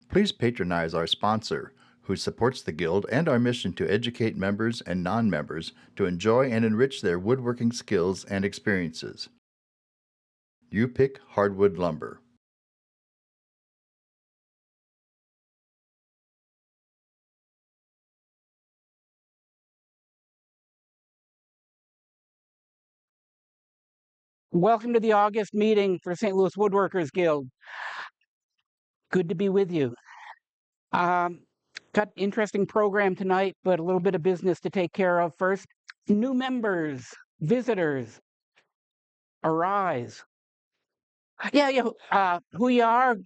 Please patronize our sponsor, who supports the Guild and our mission to educate members and non-members to enjoy and enrich their woodworking skills and experiences. You Pick Hardwood Lumber. Welcome to the August meeting for St. Louis Woodworkers Guild. Good to be with you. Got interesting program tonight, but a little bit of business to take care of first. New members, visitors, arise. Who you are,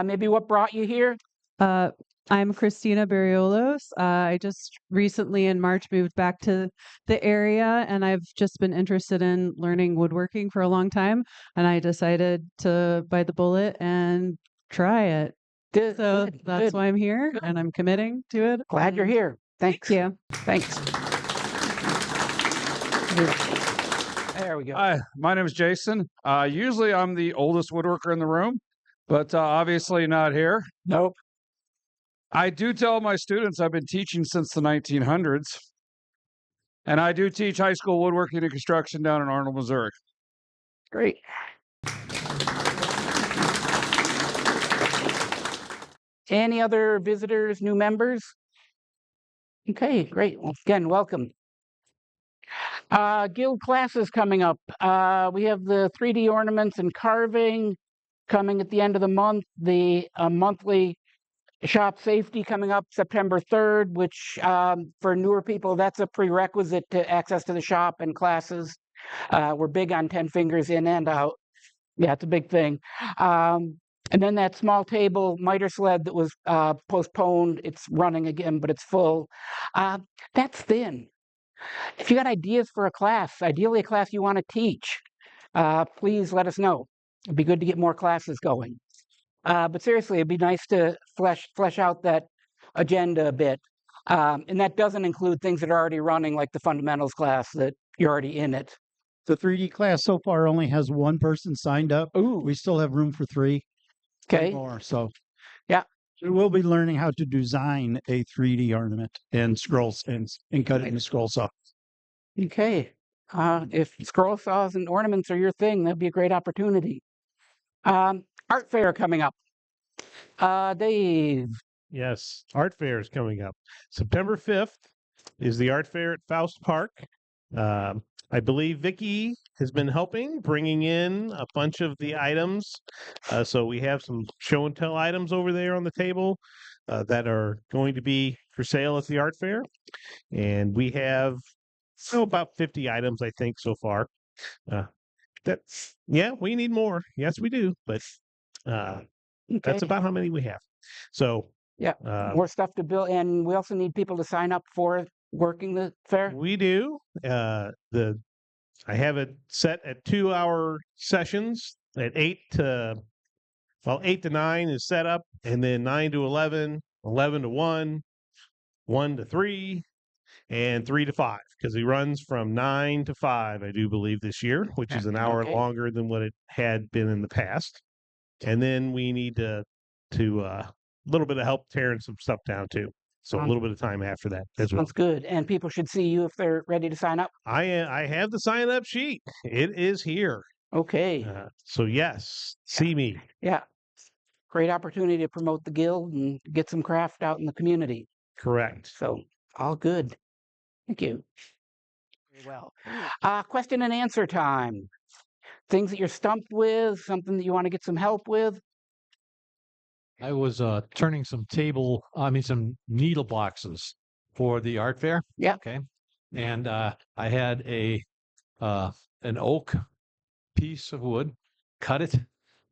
maybe what brought you here. I'm Christina Barriolos. I just recently in March moved back to the area, and I've just been interested in learning woodworking for a long time, and I decided to bite the bullet and try it. So that's why I'm here, and I'm committing to it. Glad you're here. Thanks. Yeah. Thanks. There we go. Hi, my name is Jason. Usually I'm the oldest woodworker in the room, but obviously not here. Nope. I do tell my students I've been teaching since the 1900s, and I do teach high school woodworking and construction down in Arnold, Missouri. Great. Any other visitors, new members? Okay, great. Well, again, welcome. Guild classes coming up. We have the 3D ornaments and carving coming at the end of the month. The monthly shop safety coming up September 3rd, which for newer people, that's a prerequisite to access to the shop and classes. We're big on 10 fingers in and out. Yeah, it's a big thing. And then that small table miter sled that was postponed, it's running again, but it's full. That's thin. If you got ideas for a class, ideally a class you want to teach, please let us know. It'd be good to get more classes going. But seriously, it'd be nice to flesh out that agenda a bit. And that doesn't include things that are already running, like the fundamentals class that you're already in it. The 3D class so far only has one person signed up. Ooh. We still have room for three more. So yeah, we'll be learning how to design a 3D ornament and scrolls and cut it in a scroll saw. Okay. If scroll saws and ornaments are your thing, that'd be a great opportunity. Art fair coming up. Dave. Yes, art fair is coming up. September 5th is the art fair at Faust Park. I believe Vicki has been helping, bringing in a bunch of the items. So we have some show and tell items over there on the table that are going to be for sale at the art fair. And we have about 50 items, I think, so far. We need more. Yes, we do. But that's about how many we have. So yeah, more stuff to build, and we also need people to sign up for working the fair. We do. I have it set at 2-hour sessions at 8 to 9 is set up, and then 9 to 11, 11 to 1, 1 to 3, and 3 to 5, because he runs from 9 to 5, I do believe, this year, which is an hour longer than what it had been in the past. And then we need to a little bit of help tearing some stuff down too. So a little bit of time after that as well. Sounds good. And people should see you if they're ready to sign up. I have the sign up sheet. It is here. Okay. So yes, see me. Yeah. Great opportunity to promote the guild and get some craft out in the community. Correct. So all good. Thank you. Very well. Question and answer time. Things that you're stumped with, something that you want to get some help with. I was turning some needle boxes for the art fair. Yeah. Okay. And I had an oak piece of wood, cut it,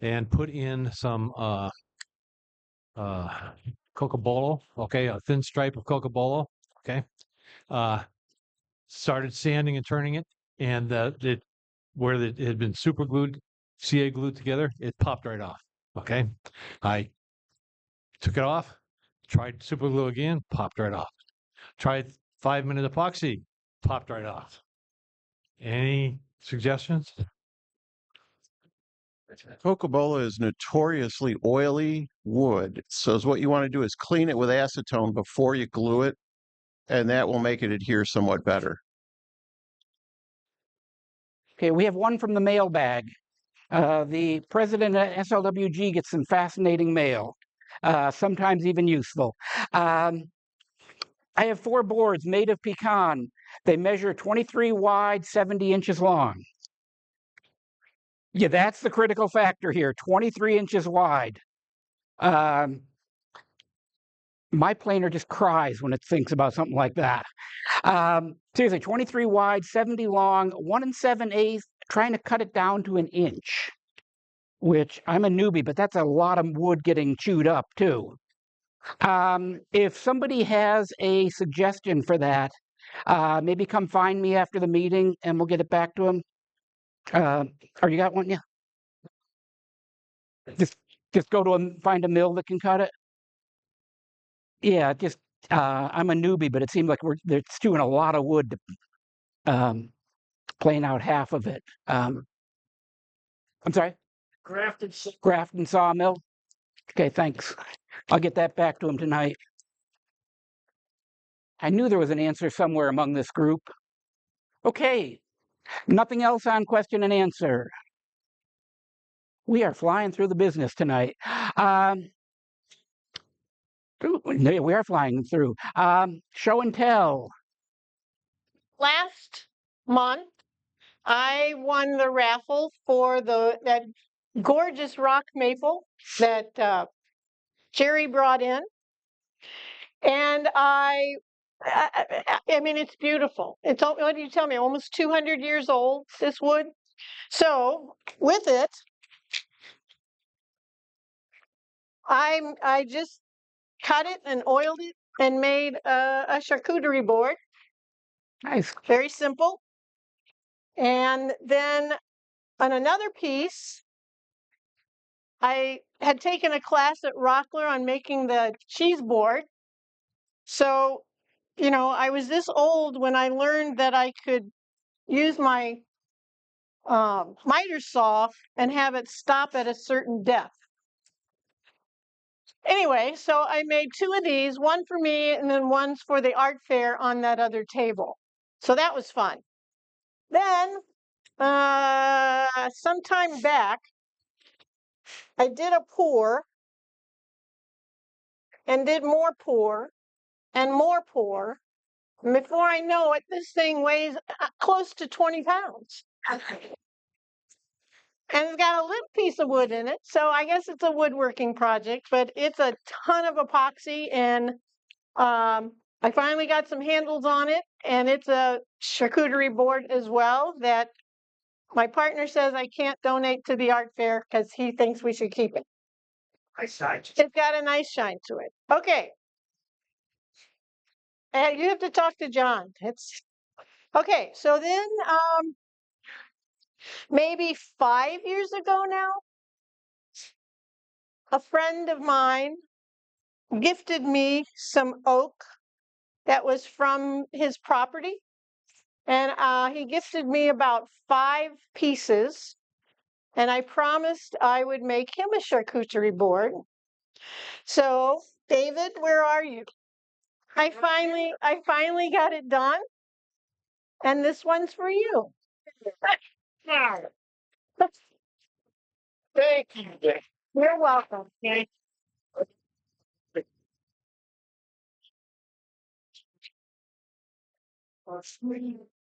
and put in some cocobolo. Okay, a thin stripe of cocobolo. Okay. Started sanding and turning it, and where it had been super glued, CA glued together, it popped right off. Okay. I took it off, tried super glue again, popped right off. Tried 5-minute epoxy, popped right off. Any suggestions? Cocobola is notoriously oily wood. So what you want to do is clean it with acetone before you glue it, and that will make it adhere somewhat better. Okay, we have one from the mailbag. The president at SLWG gets some fascinating mail, sometimes even useful. I have 4 boards made of pecan. They measure 23 wide, 70 inches long. Yeah, that's the critical factor here, 23 inches wide. My planer just cries when it thinks about something like that. Seriously, 23 wide, 70 long, 1 7/8, trying to cut it down to 1 inch, which I'm a newbie, but that's a lot of wood getting chewed up too. If somebody has a suggestion for that, maybe come find me after the meeting and we'll get it back to them. Or you got one? Yeah. Just go to find a mill that can cut it. Yeah, just I'm a newbie, but it seemed like they're chewing a lot of wood to plane out half of it. I'm sorry? Grafton Sawmill. Okay, thanks. I'll get that back to him tonight. I knew there was an answer somewhere among this group. Okay, nothing else on question and answer. We are flying through the business tonight. We are flying through. Show and tell. Last month, I won the raffle for that gorgeous rock maple that Jerry brought in, and I mean, it's beautiful. It's, what do you tell me? Almost 200 years old. This wood. So with it, I just cut it and oiled it and made a charcuterie board. Nice. Very simple. And then on another piece, I had taken a class at Rockler on making the cheese board. So, you know, I was this old when I learned that I could use my miter saw and have it stop at a certain depth. Anyway, so I made 2 of these, one for me and then one's for the art fair on that other table. So that was fun. Then, sometime back, I did a pour and did more pour and more pour. And before I know it, this thing weighs close to 20 pounds. And it's got a little piece of wood in it. So I guess it's a woodworking project, but it's a ton of epoxy. And I finally got some handles on it. And it's a charcuterie board as well that my partner says I can't donate to the art fair because he thinks we should keep it. It's got a nice shine to it. Okay. And you have to talk to John. It's okay. So then, maybe 5 years ago now, a friend of mine gifted me some oak that was from his property. And he gifted me about 5 pieces. And I promised I would make him a charcuterie board. So, David, where are you? I finally got it done. And this one's for you. Thank you. You're welcome.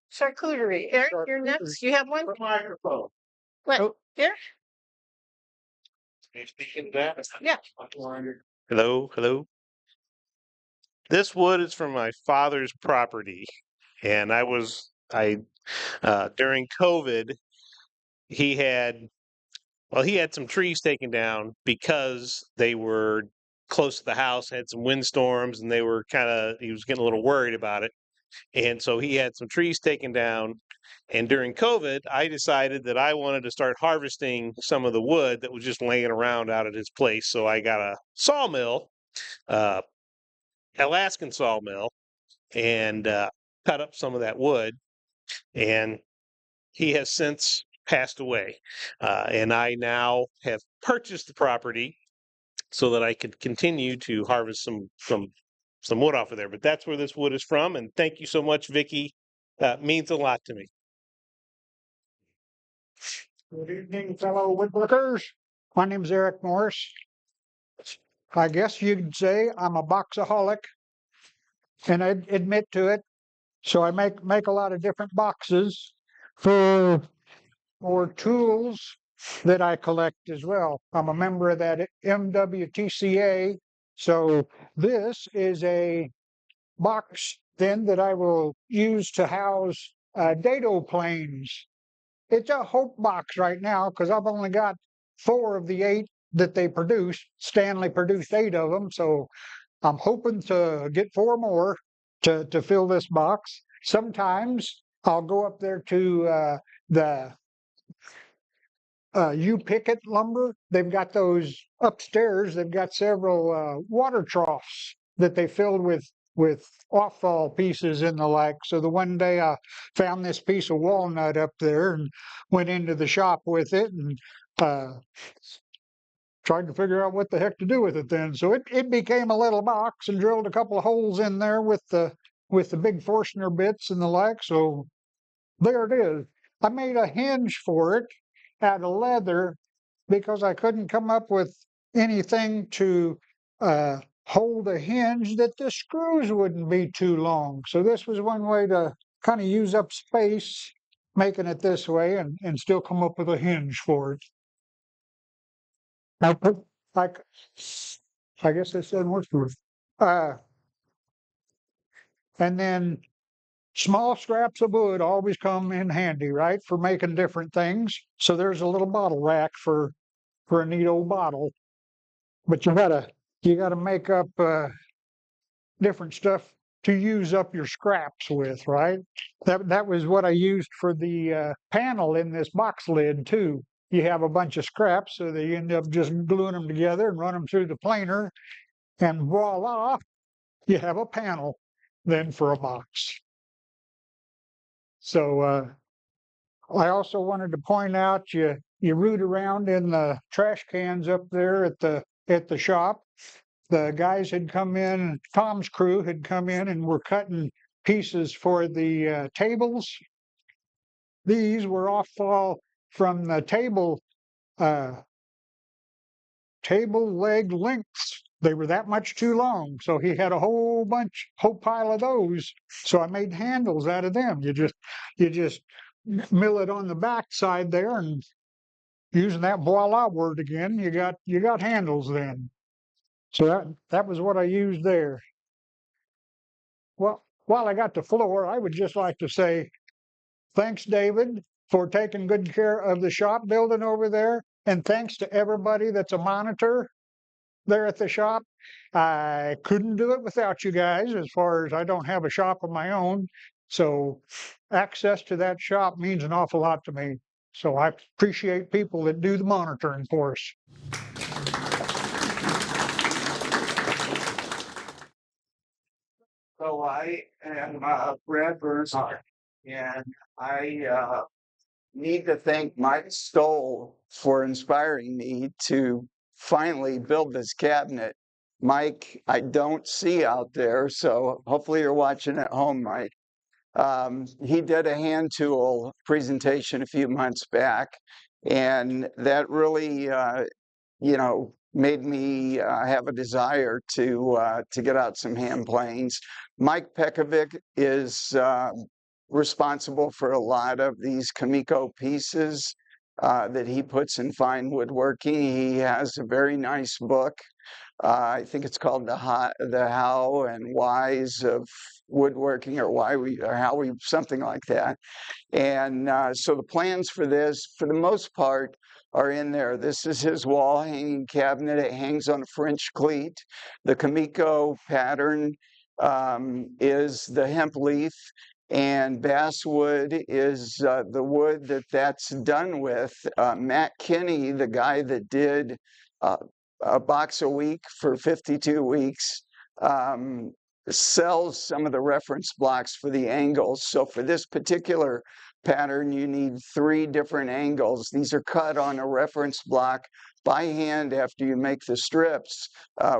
Charcuterie. Eric, you're next. You have one? Microphone. What? Here? Yeah. Hello, hello. This wood is from my father's property, and during COVID, he had some trees taken down because they were close to the house, had some windstorms, and he was getting a little worried about it. And so he had some trees taken down. And during COVID, I decided that I wanted to start harvesting some of the wood that was just laying around out at his place. So I got a sawmill, Alaskan sawmill, and cut up some of that wood. And he has since passed away. And I now have purchased the property so that I could continue to harvest some wood off of there. But that's where this wood is from. And thank you so much, Vicky. That means a lot to me. Good evening, fellow woodworkers. My name's Eric Morris. I guess you'd say I'm a boxaholic, and I admit to it. So I make a lot of different boxes for tools that I collect as well. I'm a member of that MWTCA. So this is a box then that I will use to house dado planes. It's a hope box right now because I've only got 4 of the 8 that they produced. Stanley produced 8 of them, so I'm hoping to get 4 more to fill this box. Sometimes I'll go up there to the U Pickett lumber. They've got those upstairs. They've got several water troughs that they filled with off-fall pieces and the like. So the one day I found this piece of walnut up there and went into the shop with it and tried to figure out what the heck to do with it then. So it became a little box and drilled a couple of holes in there with the big Forstner bits and the like. So there it is. I made a hinge for it out of leather because I couldn't come up with anything to hold a hinge that the screws wouldn't be too long. So this was one way to kind of use up space, making it this way and still come up with a hinge for it. I put like, I guess this doesn't work for it. And then small scraps of wood always come in handy, right, for making different things. So there's a little bottle rack for a neat old bottle. But you gotta make up different stuff to use up your scraps with, right? That was what I used for the panel in this box lid too. You have a bunch of scraps, so that you end up just gluing them together and run them through the planer, and voila, you have a panel then for a box. So I also wanted to point out you root around in the trash cans up there at the shop. The guys had come in, Tom's crew had come in and were cutting pieces for the tables. These were off-fall from the table leg lengths. They were that much too long. So he had a whole pile of those. So I made handles out of them. You just mill it on the back side there, and using that voila word again, you got handles then. So that was what I used there. Well, while I got the floor, I would just like to say thanks, David, for taking good care of the shop building over there. And thanks to everybody that's a monitor there at the shop. I couldn't do it without you guys, as far as I don't have a shop of my own. So access to that shop means an awful lot to me. So I appreciate people that do the monitoring for us. So I am Brad Bernhardt, and I need to thank Mike Stoll for inspiring me to finally build this cabinet. Mike, I don't see out there, so hopefully you're watching at home, Mike. He did a hand tool presentation a few months back, and that really, made me have a desire to get out some hand planes. Mike Pekovic is responsible for a lot of these Kamiko pieces that he puts in fine woodworking. He has a very nice book. I think it's called the How and Whys of Woodworking, or How We, something like that. And so the plans for this, for the most part, are in there. This is his wall hanging cabinet. It hangs on a French cleat. The Kamiko pattern is the hemp leaf, and basswood is the wood that's done with. Matt Kinney, the guy that did a box a week for 52 weeks, sells some of the reference blocks for the angles. So for this particular pattern, you need 3 different angles. These are cut on a reference block by hand after you make the strips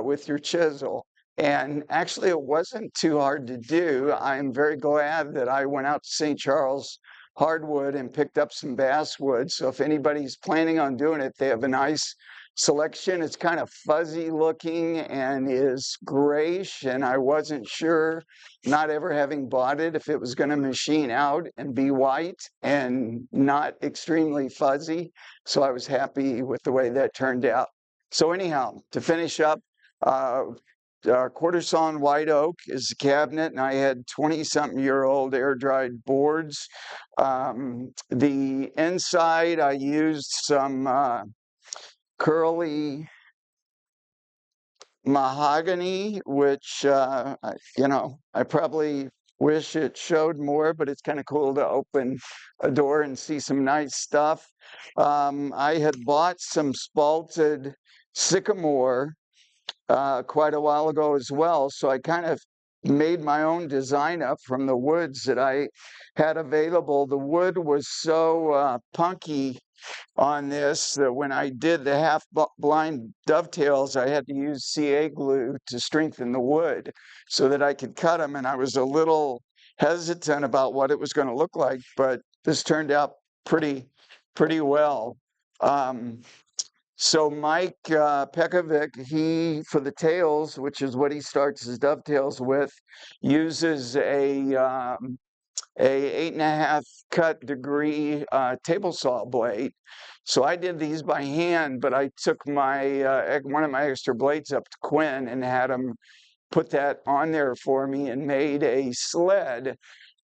with your chisel. And actually, it wasn't too hard to do. I'm very glad that I went out to St. Charles Hardwood and picked up some basswood. So if anybody's planning on doing it, they have a nice selection. It's kind of fuzzy looking and is grayish, and I wasn't sure, not ever having bought it, if it was going to machine out and be white and not extremely fuzzy. So I was happy with the way that turned out. So anyhow, to finish up, quarter sawn white oak is the cabinet, and I had 20-something-year-old air-dried boards. The inside, I used some curly mahogany, which, I probably wish it showed more, but it's kind of cool to open a door and see some nice stuff. I had bought some spalted sycamore quite a while ago as well, so I kind of made my own design up from the woods that I had available. The wood was so punky on this that when I did the half-blind dovetails, I had to use CA glue to strengthen the wood so that I could cut them, and I was a little hesitant about what it was going to look like, but this turned out pretty well. So Mike Pekovic, he, for the tails, which is what he starts his dovetails with, uses a 8.5 cut degree table saw blade. So I did these by hand, but I took my one of my extra blades up to Quinn and had him put that on there for me and made a sled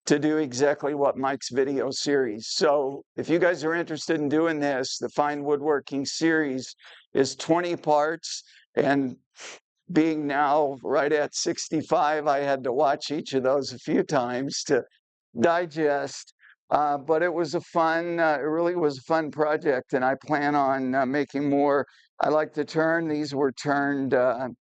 to do exactly what Mike's video series. So if you guys are interested in doing this, the Fine Woodworking series is 20 parts, and being now right at 65, I had to watch each of those a few times to digest. But it was a fun, it really was a fun project, and I plan on making more. I like to turn, these were turned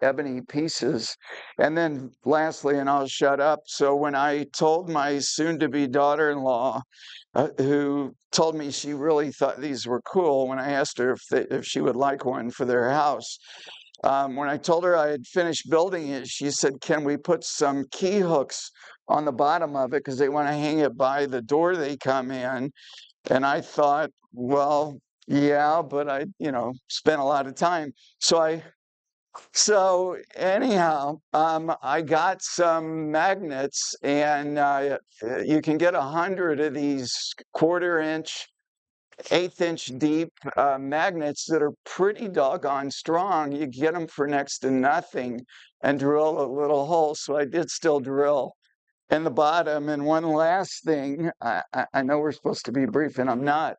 ebony pieces. And then lastly, and I'll shut up, so when I told my soon-to-be daughter-in-law, who told me she really thought these were cool, when I asked her if she would like one for their house, when I told her I had finished building it, she said, "Can we put some key hooks on the bottom of it, because they want to hang it by the door they come in?" And I thought, well, yeah, but I, spent a lot of time. So anyhow, I got some magnets, and you can get 100 of these 1/4-inch, 1/8-inch deep magnets that are pretty doggone strong. You get them for next to nothing and drill a little hole. So I did still drill in the bottom. And one last thing, I know we're supposed to be brief and I'm not,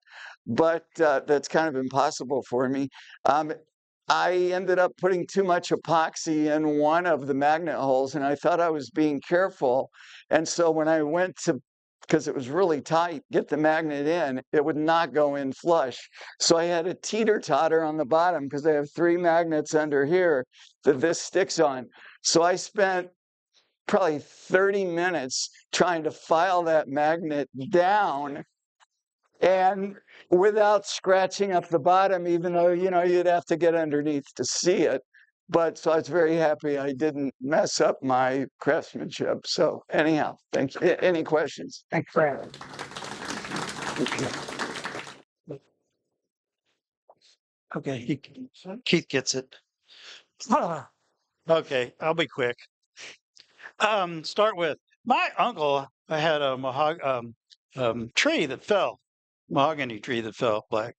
but that's kind of impossible for me. I ended up putting too much epoxy in one of the magnet holes, and I thought I was being careful. And so when I went to, because it was really tight, get the magnet in, it would not go in flush. So I had a teeter-totter on the bottom because I have 3 magnets under here that this sticks on. So I spent probably 30 minutes trying to file that magnet down, and without scratching up the bottom, even though, you'd have to get underneath to see it. But so I was very happy I didn't mess up my craftsmanship. So anyhow, thank you. Any questions? Thanks, Brad. Okay, Keith gets it. Okay, I'll be quick. Start with my uncle had a tree that fell, mahogany tree that fell, black,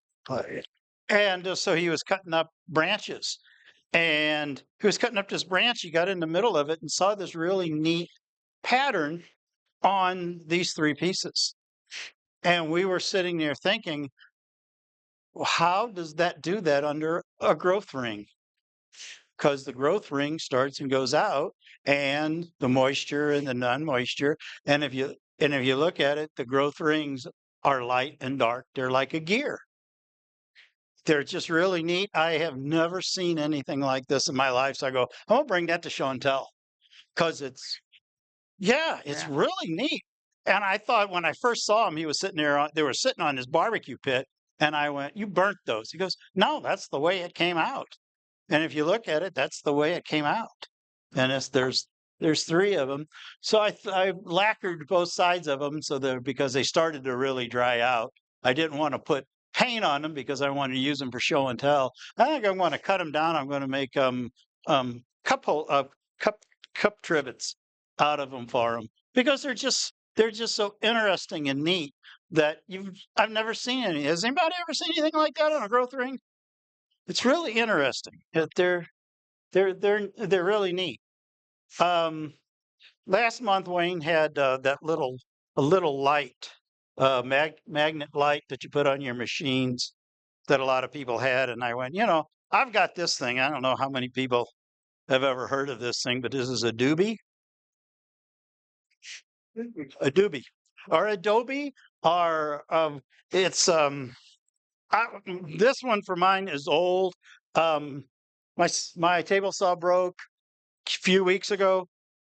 and so he was cutting up branches, and he was cutting up this branch. He got in the middle of it and saw this really neat pattern on these 3 pieces, and we were sitting there thinking, well, how does that do that under a growth ring? Because the growth ring starts and goes out, and the moisture and the non-moisture. And if you look at it, the growth rings are light and dark. They're like a gear. They're just really neat. I have never seen anything like this in my life. So I go, I'm gonna bring that to show and tell, because it's really neat. And I thought when I first saw him, he was sitting there, they were sitting on his barbecue pit. And I went, "You burnt those?" He goes, "No, that's the way it came out." And if you look at it, that's the way it came out. And there's 3 of them. So I lacquered both sides of them because they started to really dry out. I didn't want to put paint on them because I wanted to use them for show and tell. I think I want to cut them down. I'm going to make cup trivets out of them for them because they're just so interesting and neat that I've never seen any. Has anybody ever seen anything like that on a growth ring? It's really interesting. They're really neat. Last month Wayne had a little light, magnet light that you put on your machines that a lot of people had, and I went, I've got this thing. I don't know how many people have ever heard of this thing, but this is a doobie. A doobie or Adobe or it's this one for mine is old. My table saw broke a few weeks ago,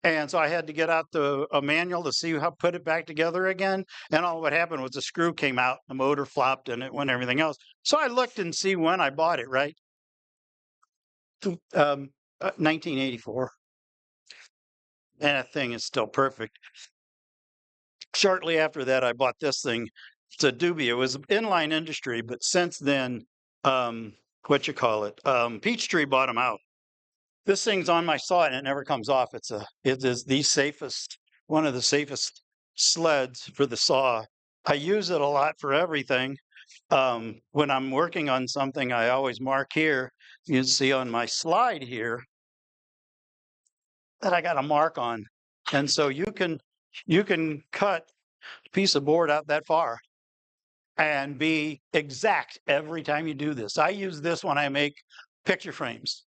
and so I had to get out a manual to see how to put it back together again. And all what happened was the screw came out, the motor flopped, and it went everything else. So I looked and see when I bought it. Right, 1984, and that thing is still perfect. Shortly after that, I bought this thing. It's a doobie. It was inline industry, but since then, Peachtree bought them out. This thing's on my saw and it never comes off. It is the safest, one of the safest sleds for the saw. I use it a lot for everything. When I'm working on something, I always mark here. You can see on my slide here that I got a mark on, and so you can cut a piece of board out that far and be exact every time you do this. I use this when I make picture frames,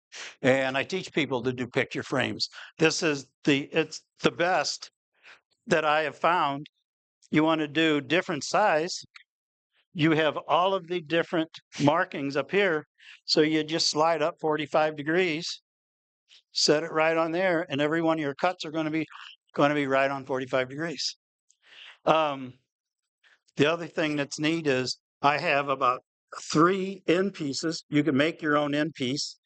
and I teach people to do picture frames. It's the best that I have found. You want to do different size. You have all of the different markings up here. So you just slide up 45 degrees, set it right on there, and every one of your cuts are going to be right on 45 degrees. The other thing that's neat is I have about 3 end pieces. You can make your own end piece.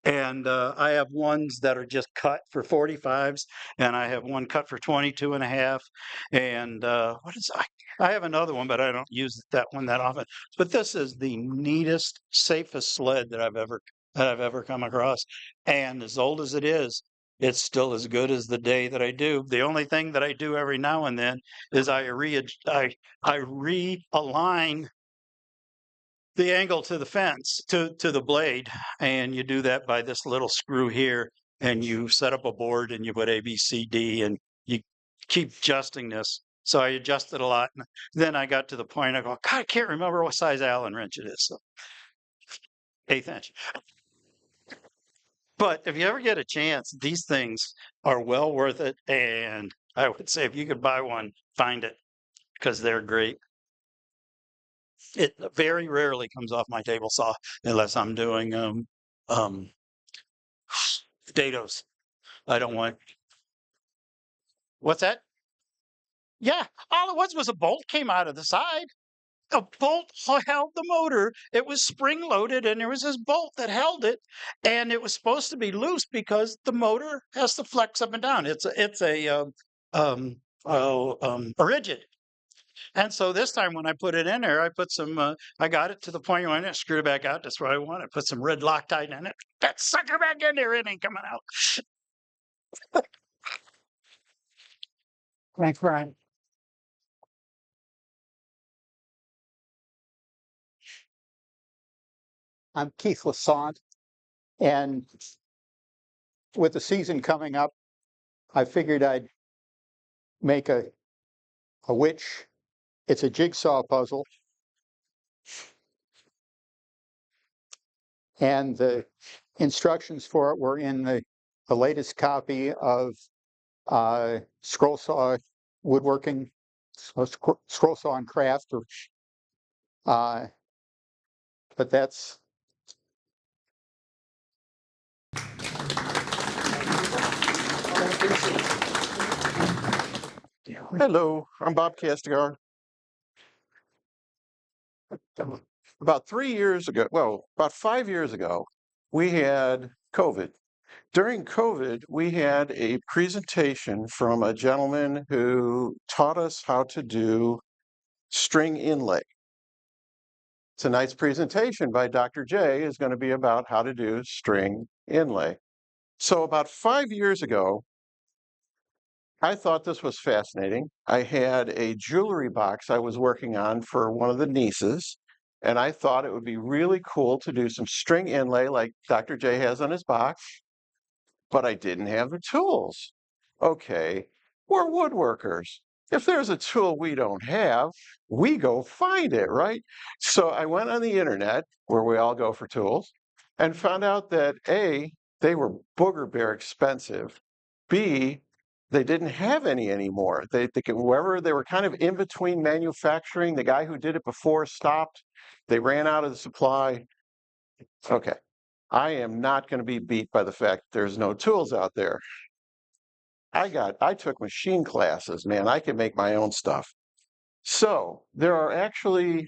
And I have ones that are just cut for 45s, and I have one cut for 22.5. And I have another one, but I don't use that one that often. But this is the neatest, safest sled that I've ever come across. And as old as it is, it's still as good as the day that I do. The only thing that I do every now and then is I realign the angle to the fence, to the blade, and you do that by this little screw here, and you set up a board and you put A, B, C, D, and you keep adjusting this. So I adjusted a lot. And then I got to the point I go, God, I can't remember what size Allen wrench it is. So 1/8 inch. But if you ever get a chance, these things are well worth it. And I would say if you could buy one, find it because they're great. It very rarely comes off my table saw unless I'm doing potatoes. I don't want. What's that? Yeah, all it was a bolt came out of the side. A bolt held the motor. It was spring loaded, and there was this bolt that held it, and it was supposed to be loose because the motor has to flex up and down. It's a rigid. And so this time when I put it in there, I put some, I got it to the point where I screwed it back out. That's what I want. I put some red Loctite in it. That sucker back in there, it ain't coming out. Thanks, Brian. I'm Keith Lassant, and with the season coming up, I figured I'd make a witch. It's a jigsaw puzzle, and the instructions for it were in the latest copy of Scroll Saw Woodworking, Scroll Saw and Craft, but that's Hello, I'm Bob Castigar. About 3 years ago, well, about 5 years ago, we had COVID. During COVID, we had a presentation from a gentleman who taught us how to do string inlay. Tonight's presentation by Dr. J is going to be about how to do string inlay. So about 5 years ago, I thought this was fascinating. I had a jewelry box I was working on for one of the nieces, and I thought it would be really cool to do some string inlay like Dr. J has on his box, but I didn't have the tools. Okay, we're woodworkers. If there's a tool we don't have, we go find it, right? So I went on the internet, where we all go for tools, and found out that A, they were booger bear expensive. B, they didn't have any anymore. Whoever they were kind of in between manufacturing, the guy who did it before stopped. They ran out of the supply. Okay, I am not going to be beat by the fact there's no tools out there. I took machine classes, man. I can make my own stuff. So there are actually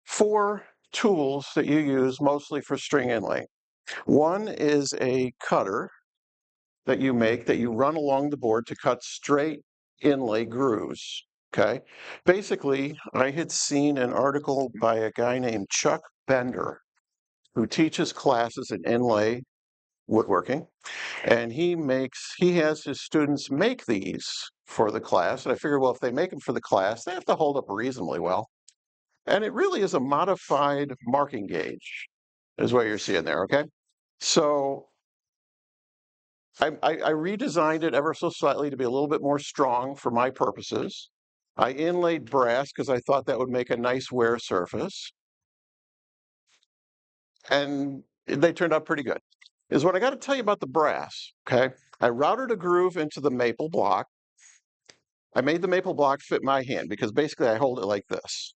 4 tools that you use mostly for string inlay. One is a cutter that you make that you run along the board to cut straight inlay grooves. Okay. Basically, I had seen an article by a guy named Chuck Bender who teaches classes in inlay woodworking, and he has his students make these for the class. And I figured, well, if they make them for the class, they have to hold up reasonably well. And it really is a modified marking gauge, is what you're seeing there. Okay. So I redesigned it ever so slightly to be a little bit more strong for my purposes. I inlaid brass because I thought that would make a nice wear surface. And they turned out pretty good. Is what I got to tell you about the brass, okay? I routed a groove into the maple block. I made the maple block fit my hand because basically I hold it like this,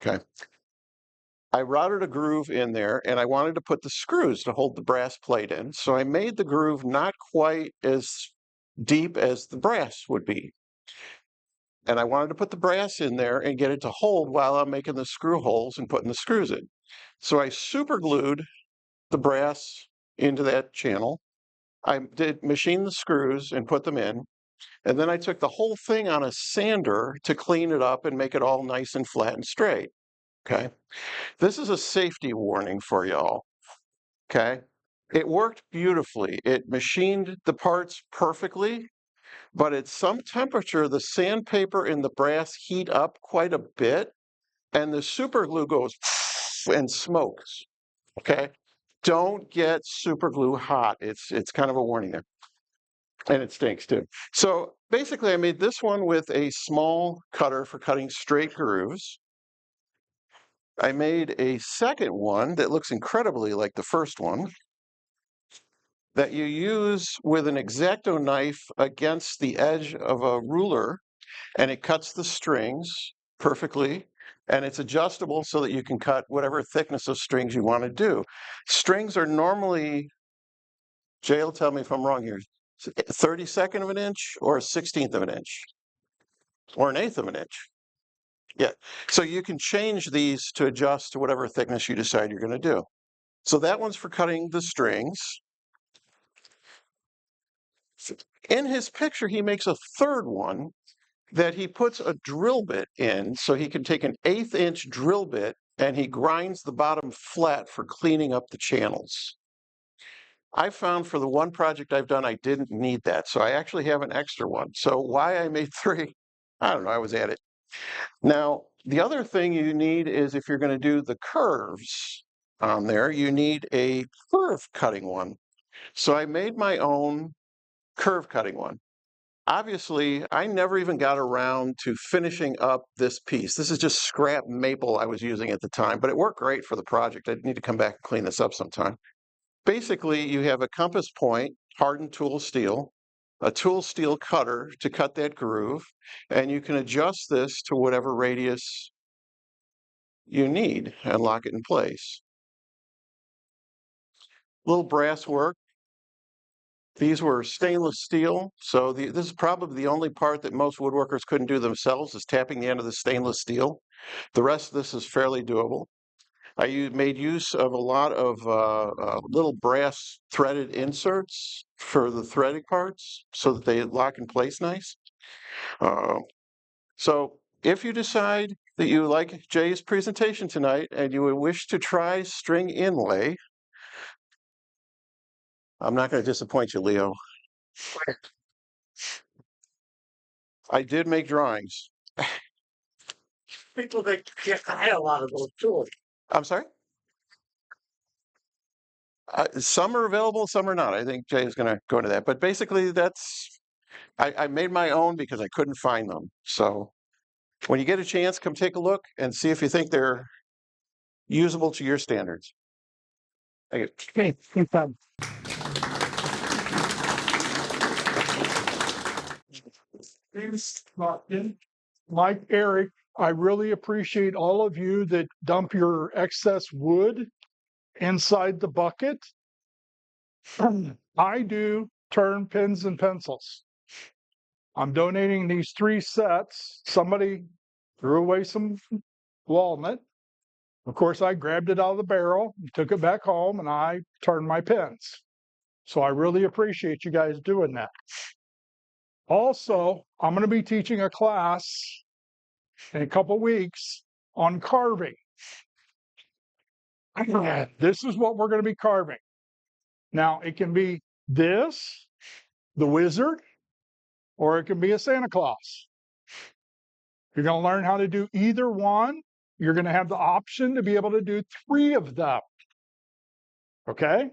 okay? I routed a groove in there and I wanted to put the screws to hold the brass plate in. So I made the groove not quite as deep as the brass would be. And I wanted to put the brass in there and get it to hold while I'm making the screw holes and putting the screws in. So I super glued the brass into that channel. I did machine the screws and put them in. And then I took the whole thing on a sander to clean it up and make it all nice and flat and straight. Okay. This is a safety warning for y'all. Okay. It worked beautifully. It machined the parts perfectly, but at some temperature, the sandpaper and the brass heat up quite a bit, and the super glue goes and smokes. Okay. Don't get super glue hot. It's kind of a warning there. And it stinks too. So basically, I made this one with a small cutter for cutting straight grooves. I made a second one that looks incredibly like the first one that you use with an X-Acto knife against the edge of a ruler, and it cuts the strings perfectly. And it's adjustable so that you can cut whatever thickness of strings you want to do. Strings are normally, Jay will tell me if I'm wrong here, 32nd of an inch or a 16th of an inch or an eighth of an inch. Yeah. So you can change these to adjust to whatever thickness you decide you're going to do. So that one's for cutting the strings. In his picture, he makes a third one that he puts a drill bit in, so he can take an 1/8 inch drill bit and he grinds the bottom flat for cleaning up the channels. I found for the one project I've done, I didn't need that. So I actually have an extra one. So why I made 3, I don't know, I was at it. Now, the other thing you need is if you're going to do the curves on there, you need a curve cutting one. So I made my own curve cutting one. Obviously, I never even got around to finishing up this piece. This is just scrap maple I was using at the time, but it worked great for the project. I need to come back and clean this up sometime. Basically, you have a compass point, hardened tool steel, a tool steel cutter to cut that groove, and you can adjust this to whatever radius you need and lock it in place. Little brass work. These were stainless steel, so this is probably the only part that most woodworkers couldn't do themselves is tapping the end of the stainless steel. The rest of this is fairly doable. Made use of a lot of little brass threaded inserts for the threading parts so that they lock in place nice. So if you decide that you like Jay's presentation tonight and you would wish to try string inlay, I'm not going to disappoint you, Leo. I did make drawings. People that had a lot of those tools. I'm sorry? Some are available, some are not. I think Jay is going to go into that. But basically, I made my own because I couldn't find them. So when you get a chance, come take a look and see if you think they're usable to your standards. Thank you. Okay, thanks, Bob. Mike, Eric, I really appreciate all of you that dump your excess wood inside the bucket. I do turn pens and pencils. I'm donating these 3 sets. Somebody threw away some walnut. Of course, I grabbed it out of the barrel, took it back home, and I turned my pens. So I really appreciate you guys doing that. Also, I'm going to be teaching a class in a couple weeks on carving. This is what we're going to be carving. Now, it can be this, the wizard, or it can be a Santa Claus. You're going to learn how to do either one. You're going to have the option to be able to do 3 of them. Okay?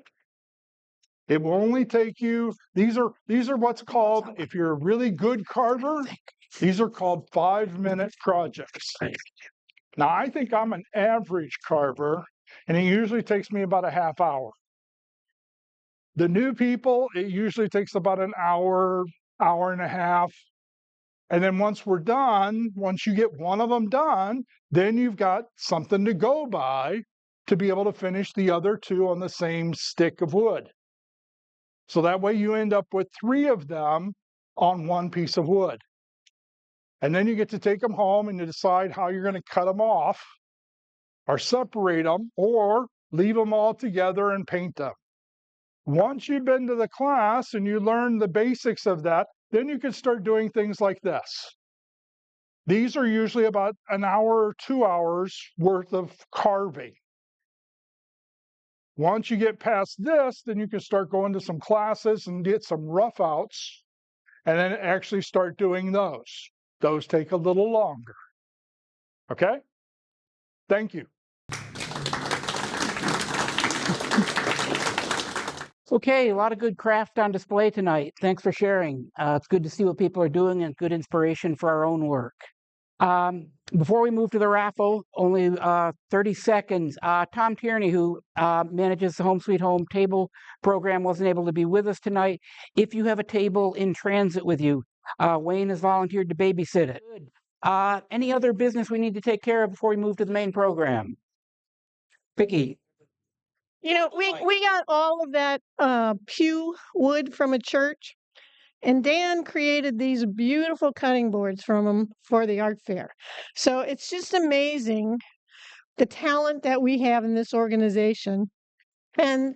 It will only take you, these are what's called, if you're a really good carver, these are called 5-minute projects. Now, I think I'm an average carver, and it usually takes me about a half hour. The new people, it usually takes about an hour, hour and a half. And then once we're done, once you get one of them done, then you've got something to go by to be able to finish the other 2 on the same stick of wood. So that way you end up with 3 of them on one piece of wood. And then you get to take them home and you decide how you're going to cut them off or separate them or leave them all together and paint them. Once you've been to the class and you learn the basics of that, then you can start doing things like this. These are usually about an hour or 2 hours worth of carving. Once you get past this, then you can start going to some classes and get some rough outs and then actually start doing those. Those take a little longer. Okay? Thank you. Okay, a lot of good craft on display tonight. Thanks for sharing. It's good to see what people are doing and good inspiration for our own work. Before we move to the raffle, only 30 seconds. Tom Tierney, who manages the Home Sweet Home table program, wasn't able to be with us tonight. If you have a table in transit with you, Wayne has volunteered to babysit it. Any other business we need to take care of before we move to the main program? Vicki. You know, we got all of that pew wood from a church, and Dan created these beautiful cutting boards from them for the art fair. So it's just amazing the talent that we have in this organization. And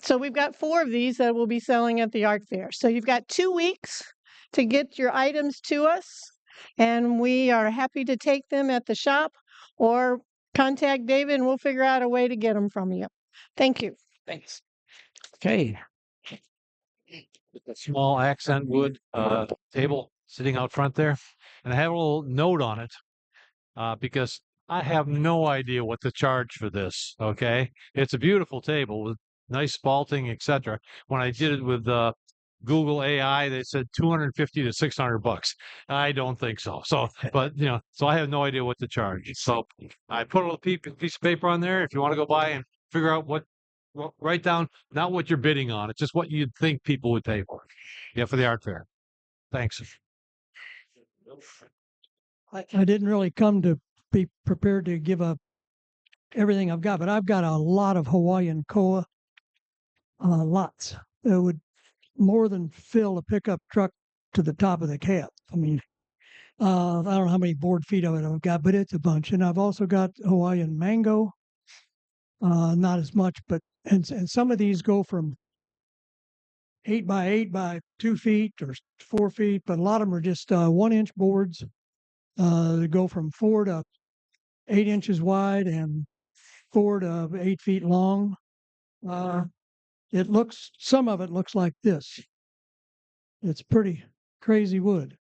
so we've got 4 of these that we'll be selling at the art fair. So you've got 2 weeks to get your items to us, and we are happy to take them at the shop or contact David and we'll figure out a way to get them from you. Thank you. Thanks. Okay. A small accent wood table sitting out front there, and I have a little note on it because I have no idea what to charge for this. Okay, it's a beautiful table with nice spalting, etc. When I did it with Google AI, they said $250 to $600. I don't think so. So, but so I have no idea what to charge. So I put a little piece of paper on there. If you want to go by and figure out write down not what you're bidding on, it's just what you'd think people would pay for. Yeah, for the art fair. Thanks. I didn't really come to be prepared to give up everything I've got, but I've got a lot of Hawaiian koa lots that would more than fill a pickup truck to the top of the cab. I mean, I don't know how many board feet of it I've got, but it's a bunch. And I've also got Hawaiian mango, not as much, but and some of these go from 8 by 8 by 2 feet or 4 feet, but a lot of them are just 1 inch boards. They go from 4 to 8 inches wide and 4 to 8 feet long. Some of it looks like this. It's pretty crazy wood.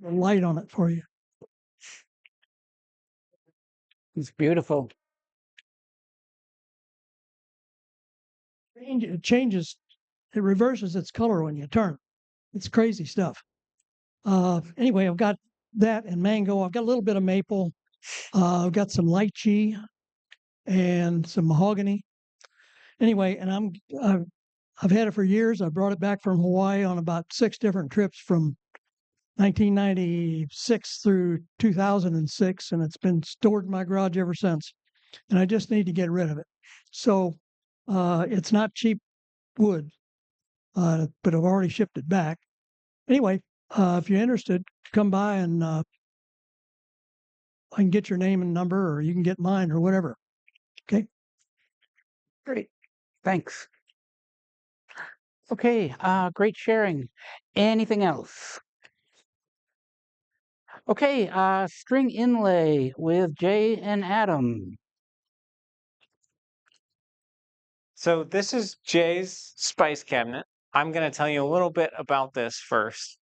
A light on it for you. It's beautiful. It changes, it reverses its color when you turn. It's crazy stuff. Anyway, I've got that and mango. I've got a little bit of maple. I've got some lychee and some mahogany. Anyway, and I've had it for years. I brought it back from Hawaii on about 6 different trips from 1996 through 2006, and it's been stored in my garage ever since. And I just need to get rid of it. So it's not cheap wood, but I've already shipped it back. Anyway, if you're interested, come by and I can get your name and number, or you can get mine or whatever. Okay. Great. Thanks. Okay, great sharing. Anything else? Okay, string inlay with Jay and Adam. So this is Jay's spice cabinet. I'm going to tell you a little bit about this first.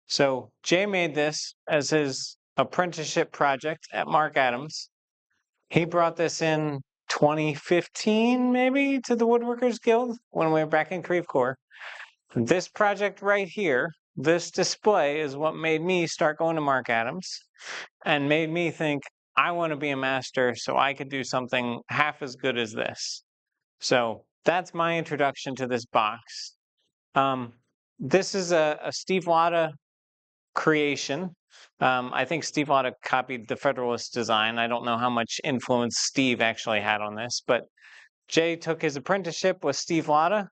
So Jay made this as his apprenticeship project at Mark Adams. He brought this in 2015, maybe, to the Woodworkers Guild when we were back in Creve Coeur. This project right here, this display, is what made me start going to Mark Adams and made me think, I want to be a master so I could do something half as good as this. So that's my introduction to this box. This is a Steve Latta creation. I think Steve Latta copied the Federalist design. I don't know how much influence Steve actually had on this, but Jay took his apprenticeship with Steve Latta,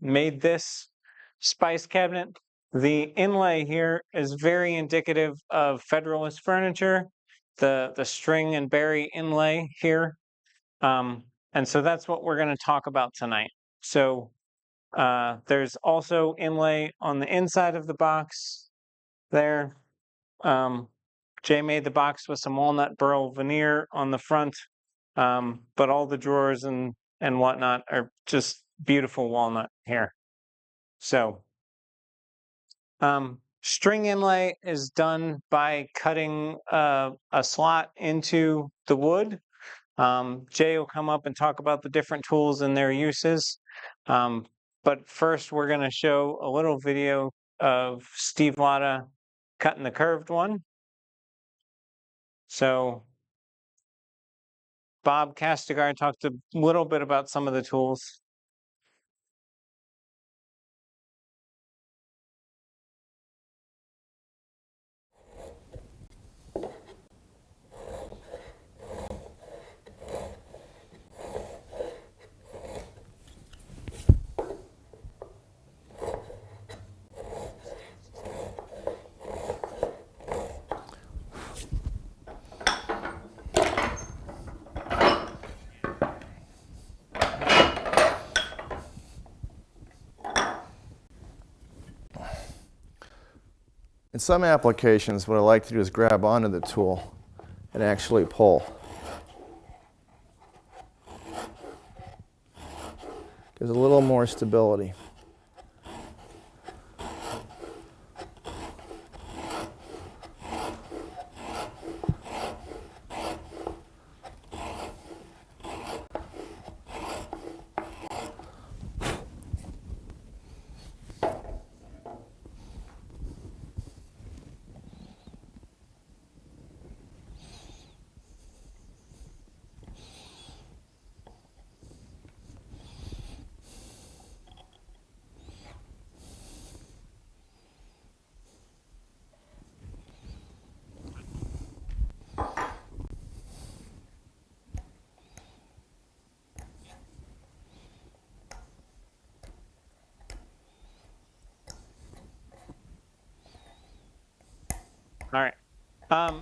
made this spice cabinet. The inlay here is very indicative of Federalist furniture, the string and berry inlay here. And so that's what we're going to talk about tonight. So there's also inlay on the inside of the box there. Jay made the box with some walnut burl veneer on the front, but all the drawers and whatnot are just beautiful walnut here. So string inlay is done by cutting a slot into the wood. Jay will come up and talk about the different tools and their uses. But first, we're going to show a little video of Steve Latta cutting the curved one. So Bob Castigar talked a little bit about some of the tools. In some applications, what I like to do is grab onto the tool and actually pull. Gives a little more stability.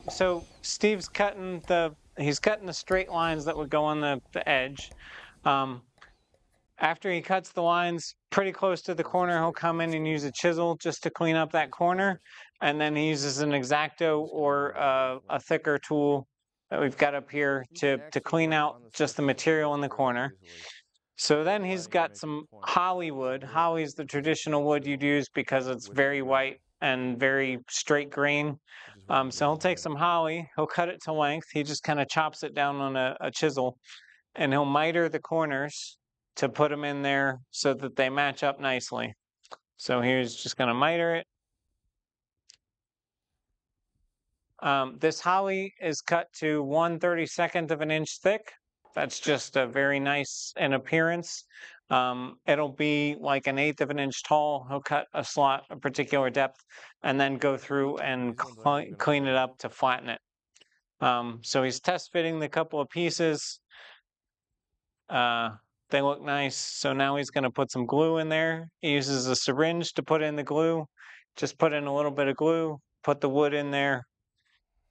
So Steve's cutting he's cutting the straight lines that would go on the edge. After he cuts the lines pretty close to the corner, he'll come in and use a chisel just to clean up that corner. And then he uses an X-Acto or a thicker tool that we've got up here to clean out just the material in the corner. So then he's got some holly wood. Holly is the traditional wood you'd use because it's very white and very straight grain. So he'll take some holly, he'll cut it to length. He just kind of chops it down on a chisel, and he'll miter the corners to put them in there so that they match up nicely. So here's just going to miter it. This holly is cut to 1/32 of an inch thick. That's just a very nice in appearance. It'll be like 1/8 of an inch tall. He'll cut a slot a particular depth and then go through and clean it up to flatten it. So he's test fitting the couple of pieces. They look nice. So now he's going to put some glue in there. He uses a syringe to put in the glue. Just put in a little bit of glue, put the wood in there,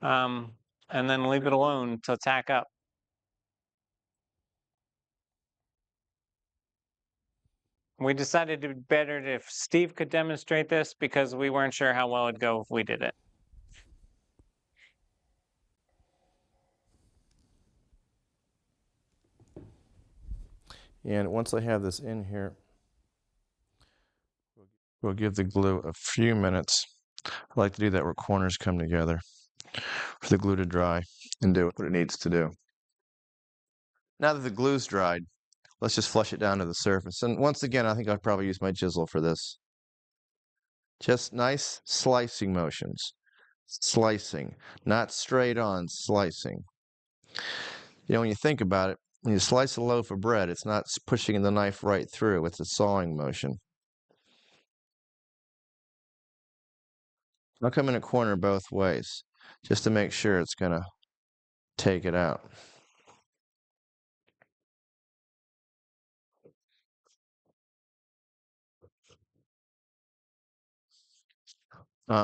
and then leave it alone to tack up. We decided it'd be better if Steve could demonstrate this because we weren't sure how well it'd go if we did it. And once I have this in here, we'll give the glue a few minutes. I like to do that where corners come together for the glue to dry and do what it needs to do. Now that the glue's dried, let's just flush it down to the surface. And once again, I think I'll probably use my chisel for this. Just nice slicing motions. Slicing, not straight on slicing. You know, when you think about it, when you slice a loaf of bread, it's not pushing the knife right through, it's a sawing motion. I'll come in a corner both ways, just to make sure it's going to take it out.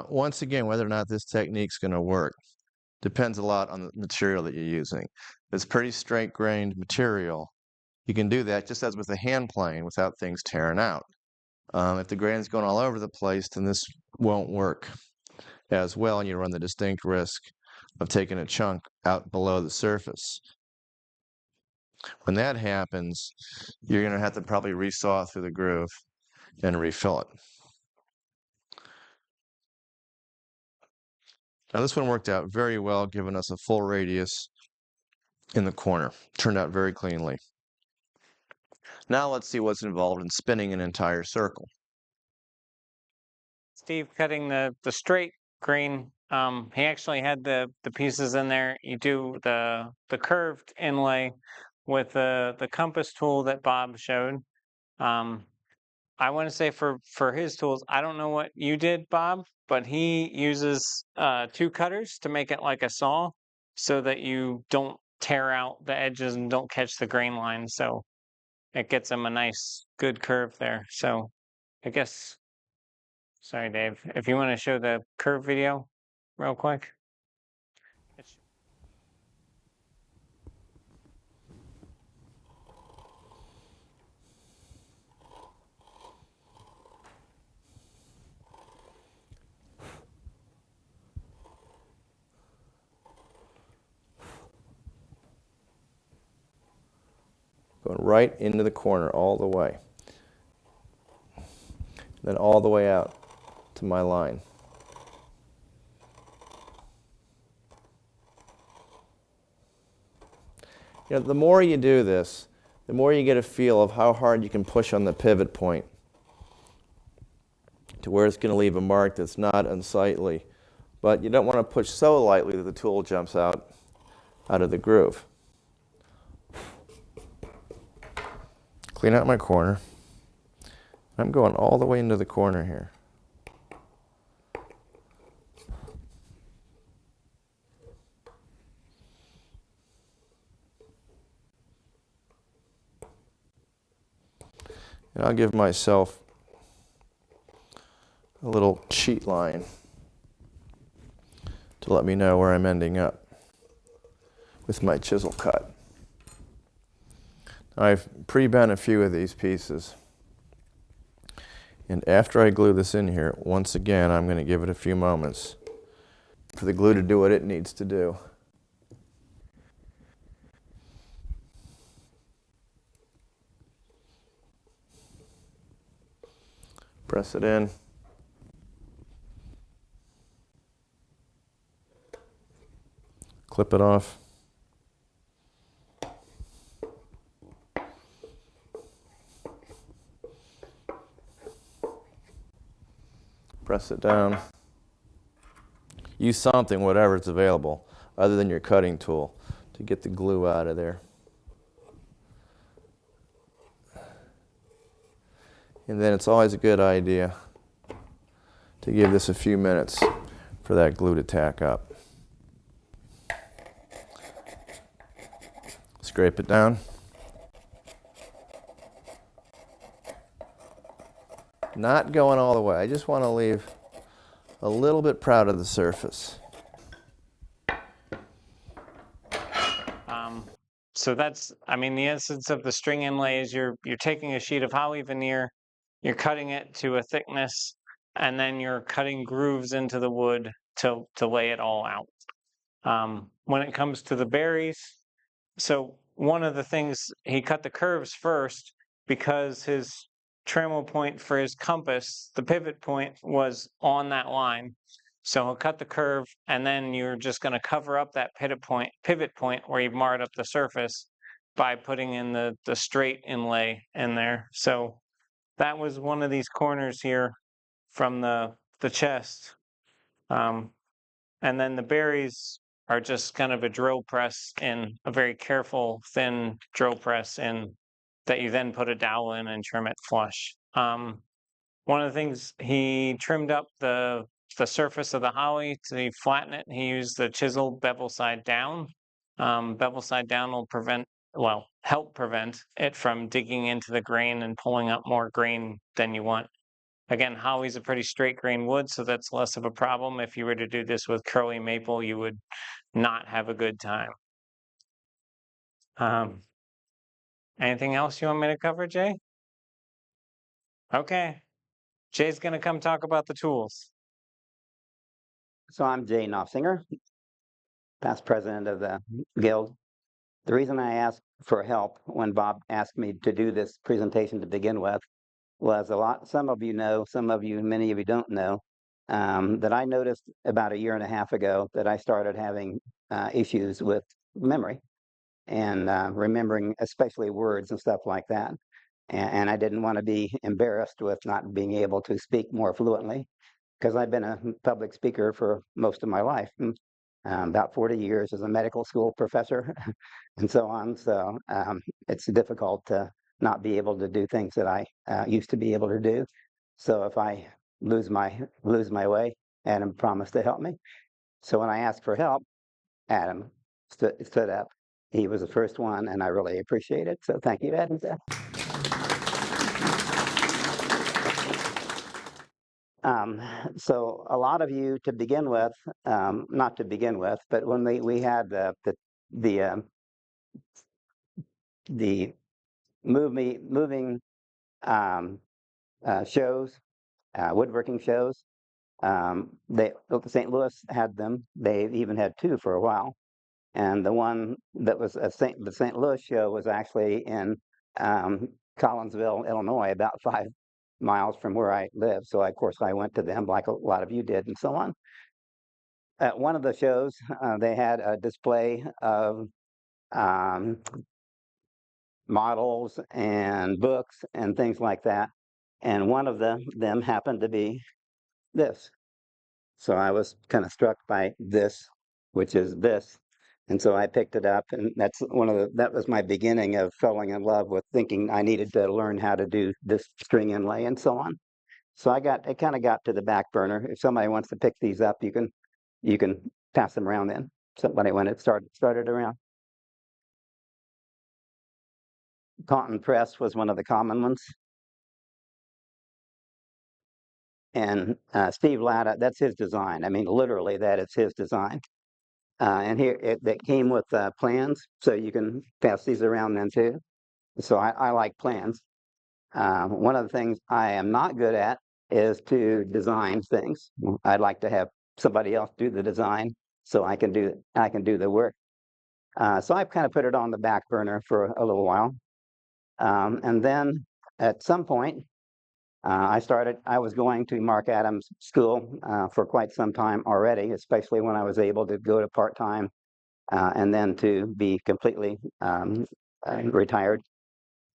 Once again, whether or not this technique's going to work depends a lot on the material that you're using. If it's pretty straight-grained material, you can do that just as with a hand plane without things tearing out. If the grain's going all over the place, then this won't work as well, and you run the distinct risk of taking a chunk out below the surface. When that happens, you're going to have to probably resaw through the groove and refill it. Now this one worked out very well, giving us a full radius in the corner. Turned out very cleanly. Now let's see what's involved in spinning an entire circle. Steve cutting the straight grain. He actually had the pieces in there. You do the curved inlay with the compass tool that Bob showed. I want to say for his tools, I don't know what you did, Bob, but he uses 2 cutters to make it like a saw so that you don't tear out the edges and don't catch the grain line. So it gets him a nice, good curve there. So I guess, sorry, Dave, if you want to show the curve video real quick. Going right into the corner all the way. Then all the way out to my line. You know, the more you do this, the more you get a feel of how hard you can push on the pivot point to where it's going to leave a mark that's not unsightly. But you don't want to push so lightly that the tool jumps out of the groove. Clean out my corner. I'm going all the way into the corner here. And I'll give myself a little cheat line to let me know where I'm ending up with my chisel cut. I've pre-bent a few of these pieces. And after I glue this in here, once again, I'm going to give it a few moments for the glue to do what it needs to do. Press it in. Clip it off. Press it down. Use something, whatever is available, other than your cutting tool, to get the glue out of there. And then it's always a good idea to give this a few minutes for that glue to tack up. Scrape it down. Not going all the way. I just want to leave a little bit proud of the surface. So that's, I mean, the essence of the string inlays. You're taking a sheet of holly veneer, you're cutting it to a thickness, and then you're cutting grooves into the wood to lay it all out. When it comes to the berries, so one of the things, he cut the curves first because his Trammel point for his compass, the pivot point was on that line. So he'll cut the curve, and then you're just going to cover up that pivot point where you've marred up the surface by putting in the straight inlay in there. So that was one of these corners here from the chest. And then the berries are just kind of a drill press in, a very careful, thin drill press in, that you then put a dowel in and trim it flush. One of the things, he trimmed up the surface of the holly to flatten it. He used the chisel bevel side down. Bevel side down will help prevent it from digging into the grain and pulling up more grain than you want. Again, holly's a pretty straight grain wood, so that's less of a problem. If you were to do this with curly maple, you would not have a good time. Anything else you want me to cover, Jay? Okay. Jay's going to come talk about the tools. So I'm Jay Noffsinger, past president of the Guild. The reason I asked for help when Bob asked me to do this presentation to begin with was some of you know, some of you, many of you don't know, that I noticed about a year and a half ago that I started having issues with memory and remembering especially words and stuff like that. And I didn't want to be embarrassed with not being able to speak more fluently, because I've been a public speaker for most of my life, about 40 years as a medical school professor and so on. So it's difficult to not be able to do things that I used to be able to do. So if I lose my way, Adam promised to help me. So when I asked for help, Adam stood up. He was the first one, and I really appreciate it. So thank you, Adam. So a lot of you, to begin with, not to begin with, but when we had the moving shows, woodworking shows, St. Louis had them. They even had two for a while, and the one that was the St. Louis show was actually in Collinsville, Illinois, about 5 miles from where I live. So of course I went to them like a lot of you did, and so on. At one of the shows, they had a display of models and books and things like that, and one of them happened to be this. So I was kind of struck by this, which is this. And so I picked it up, and that was my beginning of falling in love with thinking I needed to learn how to do this string inlay and so on. So it kind of got to the back burner. If somebody wants to pick these up, you can pass them around then. Somebody when it started around. Cotton press was one of the common ones. And Steve Latta, that's his design. I mean, literally, that is his design. And here, that came with plans, so you can pass these around then too. So I like plans. One of the things I am not good at is to design things. I'd like to have somebody else do the design so I can do the work. So I've kind of put it on the back burner for a little while. And then at some point, I was going to Mark Adams School for quite some time already, especially when I was able to go to part-time and then to be completely retired.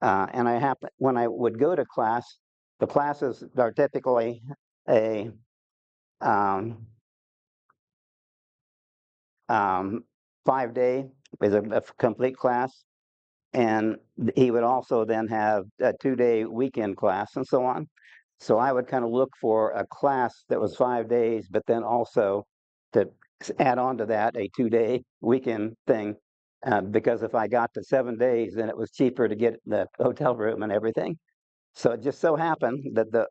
And when I would go to class, the classes are typically a um, 5-day is a complete class. And he would also then have a 2-day weekend class and so on. So I would kind of look for a class that was 5 days, but then also to add on to that a 2-day weekend thing. Because if I got to 7 days, then it was cheaper to get the hotel room and everything. So it just so happened that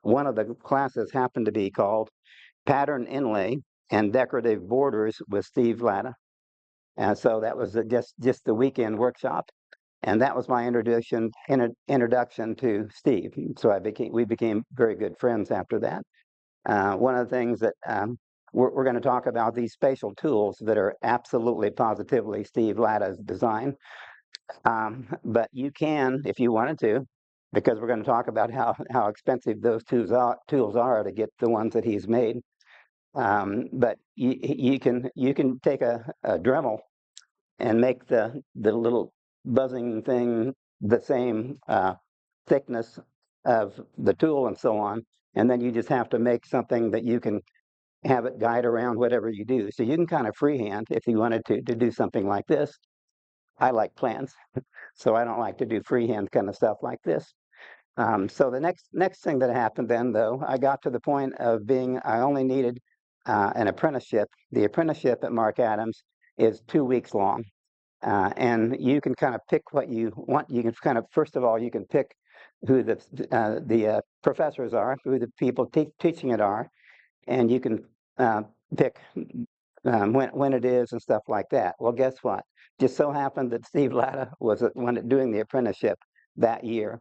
one of the classes happened to be called Pattern Inlay and Decorative Borders with Steve Latta. And so that was just the weekend workshop. And that was my introduction to Steve. So we became very good friends after that. One of the things that we're going to talk about, these spatial tools that are absolutely positively Steve Latta's design. But you can, if you wanted to, because we're going to talk about how expensive those tools are to get the ones that he's made. But you can take a Dremel and make the little buzzing thing the same thickness of the tool and so on. And then you just have to make something that you can have it guide around whatever you do. So you can kind of freehand if you wanted to do something like this. I like plans, so I don't like to do freehand kind of stuff like this. So the next thing that happened then, though, I got to the point of I only needed an apprenticeship. The apprenticeship at Mark Adams is 2 weeks long. And you can kind of pick what you want. You can kind of, first of all, you can pick who the professors are, who the people teaching it are, and you can pick when it is and stuff like that. Well, guess what? Just so happened that Steve Latta was doing the apprenticeship that year.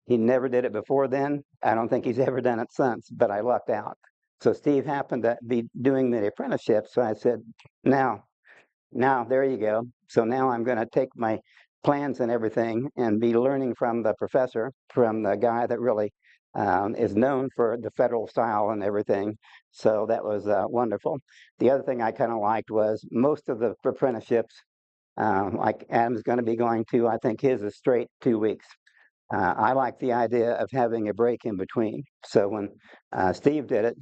He never did it before then. I don't think he's ever done it since, but I lucked out. So Steve happened to be doing the apprenticeship, so I said, now, there you go. So now I'm going to take my plans and everything and be learning from the professor, from the guy that really is known for the federal style and everything. So that was wonderful. The other thing I kind of liked was most of the apprenticeships, like Adam's going to be going to, I think his is straight 2 weeks. I like the idea of having a break in between. So when Steve did it,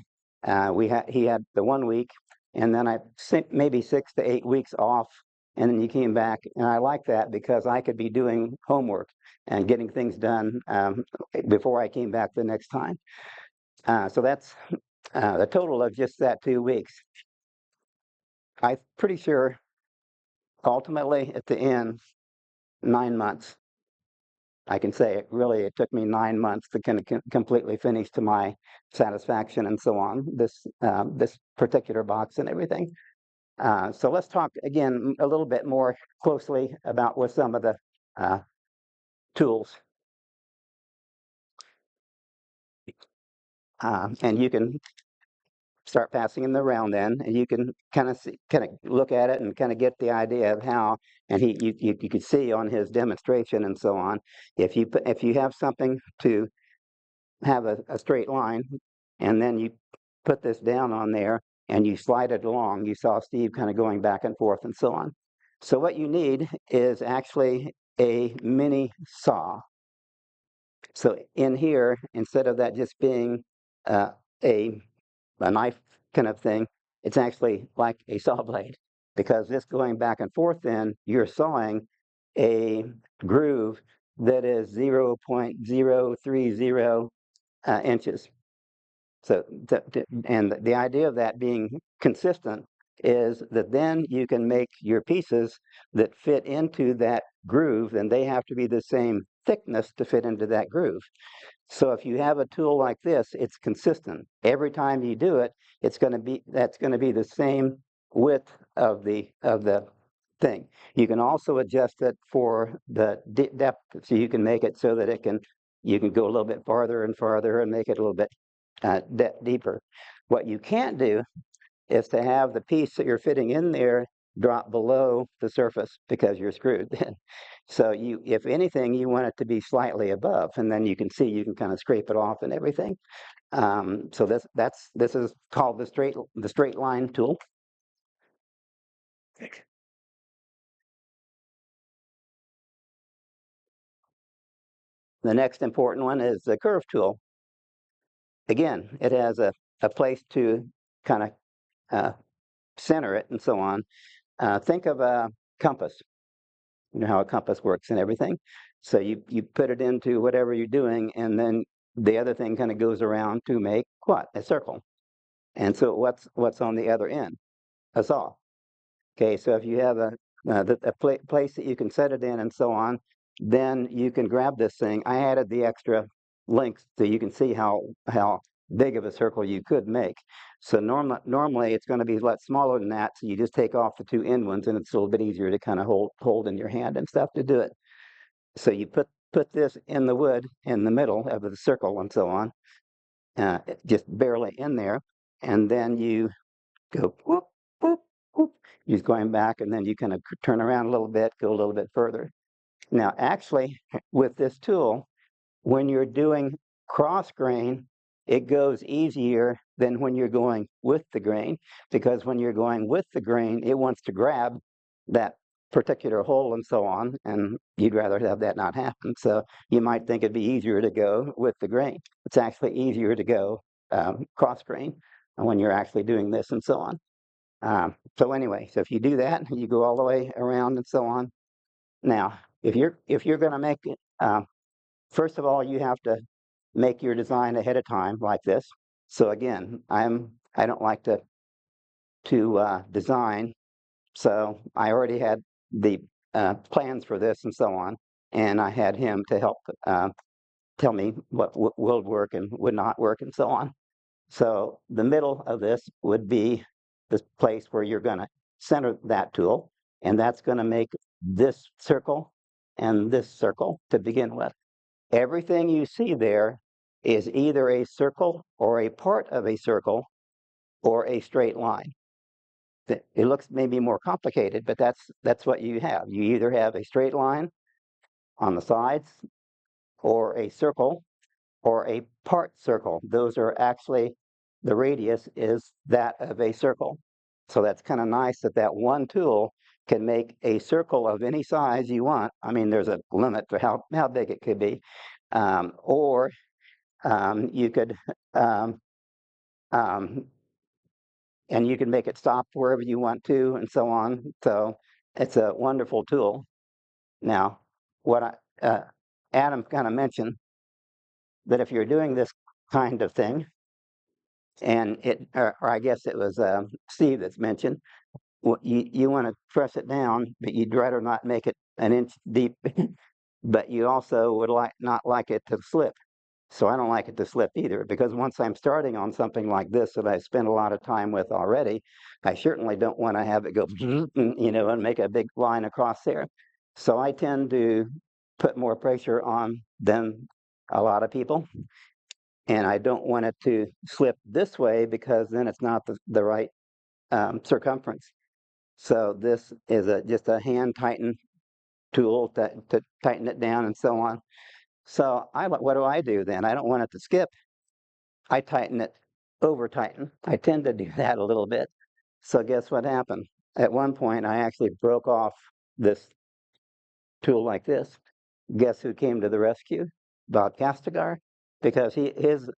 he had the 1 week, and then I think maybe 6 to 8 weeks off, and then you came back. And I like that because I could be doing homework and getting things done before I came back the next time. So that's the total of just that 2 weeks. I'm pretty sure ultimately at the end, 9 months. I can say it took me 9 months to kind of completely finish to my satisfaction and so on, this particular box and everything. So let's talk again a little bit more closely about with some of the tools. And you can start passing them around then, and you can kind of look at it and kind of get the idea of how, and you could see on his demonstration and so on, if you have something to have a straight line, and then you put this down on there and you slide it along. You saw Steve kind of going back and forth and so on. So what you need is actually a mini saw. So in here, instead of that just being a knife kind of thing, it's actually like a saw blade, because this going back and forth, then you're sawing a groove that is 0.030 inches. So, and the idea of that being consistent is that then you can make your pieces that fit into that groove, and they have to be the same thickness to fit into that groove. So if you have a tool like this, it's consistent. Every time you do it, that's going to be the same width of the thing. You can also adjust it for the depth, so you can make it so that you can go a little bit farther and farther and make it a little bit deeper. What you can't do is to have the piece that you're fitting in there drop below the surface because you're screwed. So if anything, you want it to be slightly above, and then you can see you can kind of scrape it off and everything. So this is called the straight line tool. The next important one is the curve tool. Again, it has a place to kind of center it and so on. Think of a compass. You know how a compass works and everything. So you put it into whatever you're doing, and then the other thing kind of goes around to make what? A circle. And so what's on the other end? A saw. Okay, so if you have a place that you can set it in and so on, then you can grab this thing. I added the extra links so you can see how big of a circle you could make. So normally it's going to be a lot smaller than that. So you just take off the two end ones, and it's a little bit easier to kind of hold in your hand and stuff to do it. So you put this in the wood in the middle of the circle and so on, just barely in there, and then you go whoop whoop whoop. You're going back, and then you kind of turn around a little bit, go a little bit further. Now, actually, with this tool, when you're doing cross grain, it goes easier than when you're going with the grain, because when you're going with the grain, it wants to grab that particular hole and so on, and you'd rather have that not happen. So you might think it'd be easier to go with the grain. It's actually easier to go cross grain when you're actually doing this and so on. So anyway, so if you do that, you go all the way around and so on. Now, if you're going to make it, first of all, you have to make your design ahead of time like this. So again, I don't like to design, so I already had the plans for this and so on, and I had him to help tell me what would work and would not work and so on. So the middle of this would be the place where you're going to center that tool, and that's going to make this circle and this circle to begin with. Everything you see there is either a circle or a part of a circle or a straight line. It looks maybe more complicated, but that's what you have. You either have a straight line on the sides or a circle or a part circle. Those are actually, the radius is that of a circle. So that's kind of nice that one tool can make a circle of any size you want. I mean, there's a limit to how big it could be. Or you could, and you can make it stop wherever you want to and so on. So it's a wonderful tool. Now, what Adam kind of mentioned, that if you're doing this kind of thing, and or I guess it was Steve that's mentioned, you want to press it down, but you'd rather not make it an inch deep, but you also would not like it to slip. So I don't like it to slip either, because once I'm starting on something like this that I spent a lot of time with already, I certainly don't want to have it go, and make a big line across there. So I tend to put more pressure on than a lot of people. And I don't want it to slip this way, because then it's not the right circumference. So this is just a hand tighten tool to tighten it down and so on. So what do I do then? I don't want it to skip. I tighten it, over tighten. I tend to do that a little bit. So guess what happened? At one point, I actually broke off this tool like this. Guess who came to the rescue? Bob Castigar, because his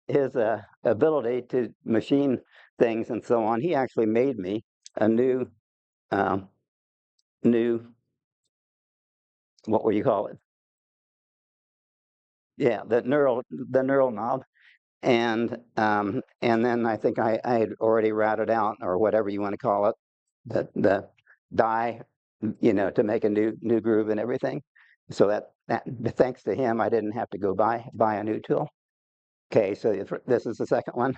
ability to machine things and so on, he actually made me a new what would you call it? Yeah, the neural knob. And then I think I had already routed out, or whatever you want to call it, the die, to make a new groove and everything. So that thanks to him, I didn't have to go buy a new tool. Okay, so this is the second one.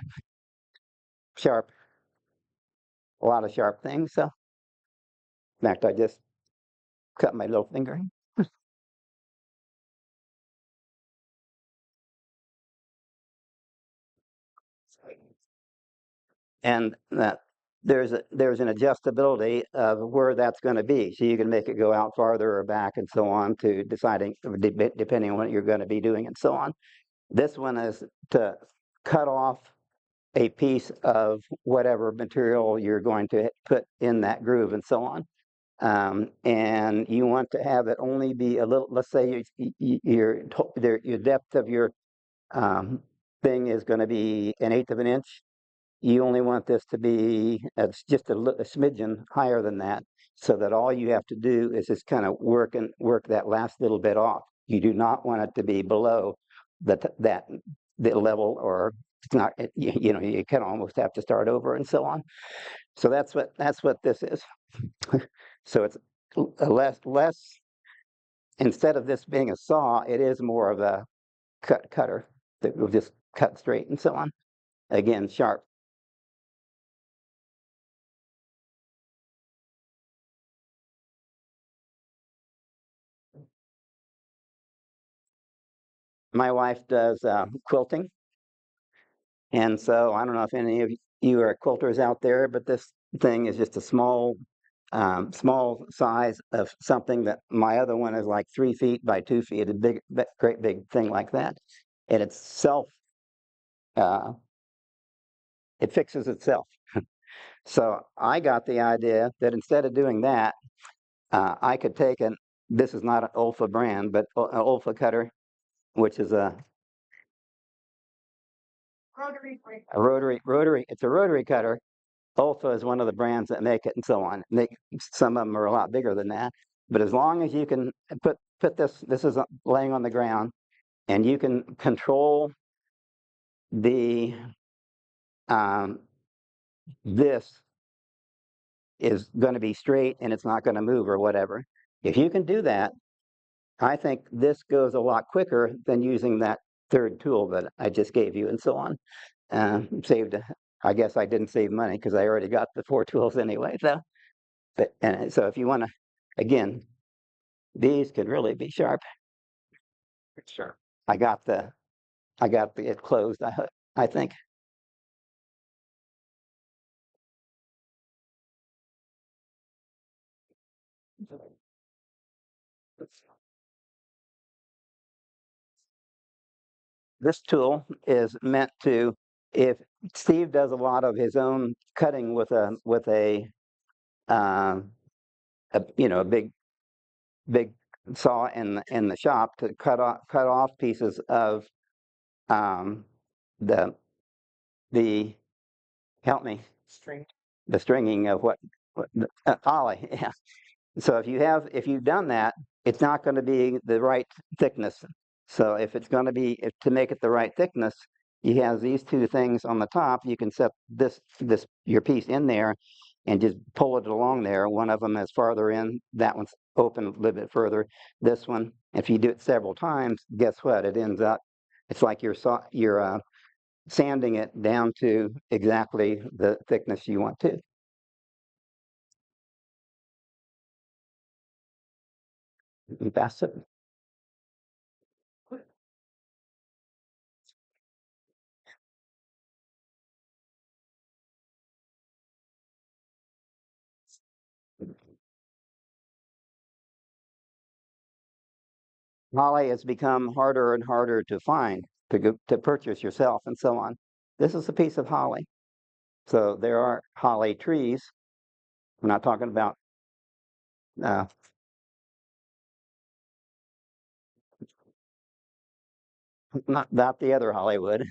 Sharp, a lot of sharp things. So, in fact, I just cut my little finger. And that there's an adjustability of where that's going to be, so you can make it go out farther or back and so on, to deciding depending on what you're going to be doing and so on. This one is to cut off a piece of whatever material you're going to put in that groove and so on. And you want to have it only be a little, let's say your depth of your thing is going to be 1/8 of an inch. You only want this to be just a smidgen higher than that, so that all you have to do is just kind of work that last little bit off. You do not want it to be below the level, or it's not. You know, you kind of almost have to start over and so on. So that's what this is. So it's less. Instead of this being a saw, it is more of a cutter that will just cut straight and so on. Again, sharp. My wife does quilting, and so I don't know if any of you are quilters out there, but this thing is just a small size of something that my other one is like 3 feet by 2 feet, a big, great big thing like that, and it's it fixes itself. So I got the idea that instead of doing that, I could take this is not an Olfa brand, but an Olfa cutter, which is a rotary. It's a rotary cutter. Olfa is one of the brands that make it and so on. Some of them are a lot bigger than that. But as long as you can put this is laying on the ground, and you can control the this is going to be straight and it's not going to move or whatever. If you can do that, I think this goes a lot quicker than using that third tool that I just gave you and so on. I guess I didn't save money because I already got the 4 tools anyway. So if you want to, again, these could really be sharp. Sure. I got it closed, I think. This tool is meant to, if Steve does a lot of his own cutting with a big saw in the shop to cut off pieces of the help me, the stringing of what ollie. Yeah. So if you've done that, it's not going to be the right thickness. So if it's going to be, to make it the right thickness, you have these 2 things on the top. You can set your piece in there and just pull it along there. One of them is farther in, that one's open a little bit further. This one, if you do it several times, guess what? It ends up, it's like you're sanding it down to exactly the thickness you want to. That's it. Holly has become harder and harder to find, to purchase yourself and so on. This is a piece of holly. So there are holly trees. We're not talking about not the other Hollywood.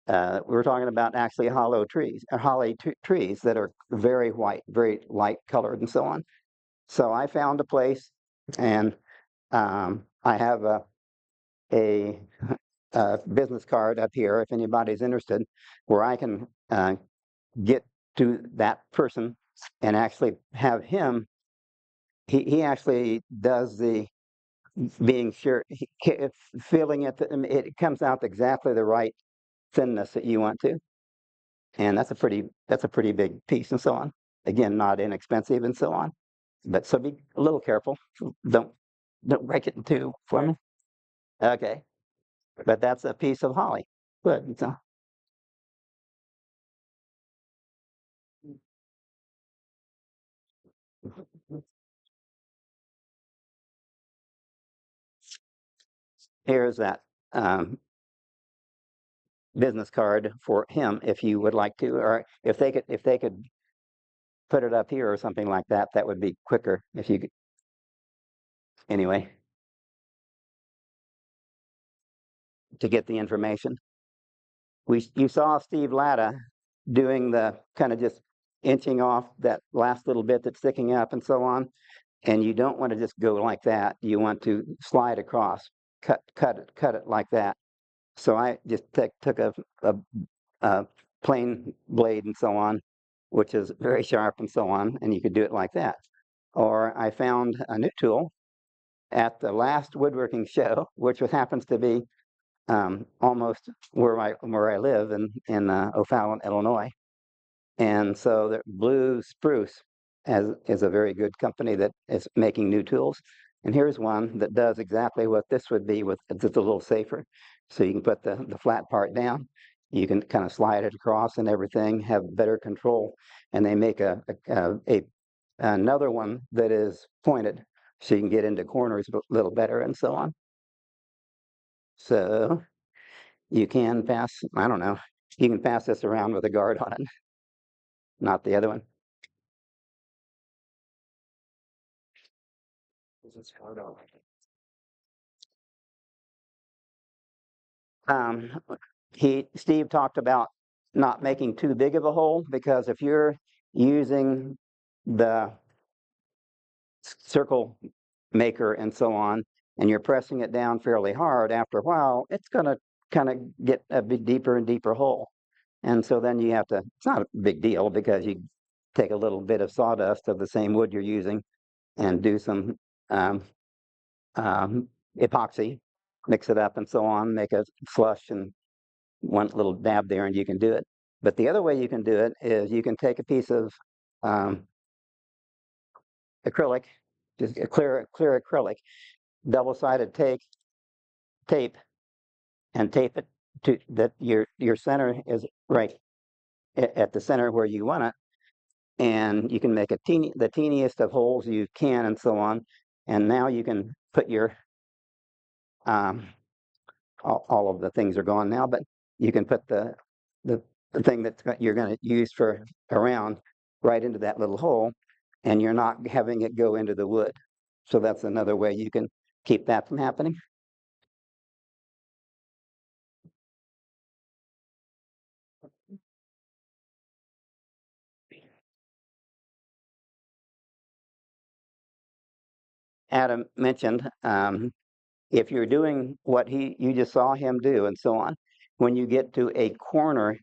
We're talking about actually hollow trees, holly trees that are very white, very light colored and so on. So I found a place, and I have a business card up here if anybody's interested, where I can get to that person and actually have him. He actually does the being sure, feeling it. It comes out exactly the right thinness that you want to. And that's a pretty big piece and so on. Again, not inexpensive and so on. But so be a little careful. Don't break it in two for me. Okay. But that's a piece of holly. Good. So here's that business card for him if you would like to, or if they could put it up here or something like that, that would be quicker if you could. Anyway, to get the information. You saw Steve Latta doing the kind of just inching off that last little bit that's sticking up and so on. And you don't want to just go like that. You want to slide across, cut it like that. So I just took a plain blade and so on, which is very sharp and so on, and you could do it like that. Or I found a new tool at the last woodworking show, which happens to be almost where I live in O'Fallon, Illinois. And so the Blue Spruce is a very good company that is making new tools. And here's one that does exactly what this would be, with it's a little safer. So you can put the flat part down, you can kind of slide it across and everything, have better control. And they make another one that is pointed, so you can get into corners a little better and so on. So you can pass, I don't know, you can pass this around with a guard on it, not the other one. Steve talked about not making too big of a hole, because if you're using the circle maker and so on, and you're pressing it down fairly hard, after a while, it's going to kind of get a bit deeper and deeper hole. And so then you have to, it's not a big deal, because you take a little bit of sawdust of the same wood you're using and do some epoxy, mix it up and so on, make a slush and one little dab there, and you can do it. But the other way you can do it is you can take a piece of acrylic, just a clear acrylic, double-sided tape, and tape it to that your center is right at the center where you want it, and you can make the teeniest of holes you can and so on. And now you can put your all of the things are gone now, but you can put the thing that you're going to use for around right into that little hole, and you're not having it go into the wood. So that's another way you can keep that from happening. Adam mentioned if you're doing what you just saw him do and so on, when you get to a corner,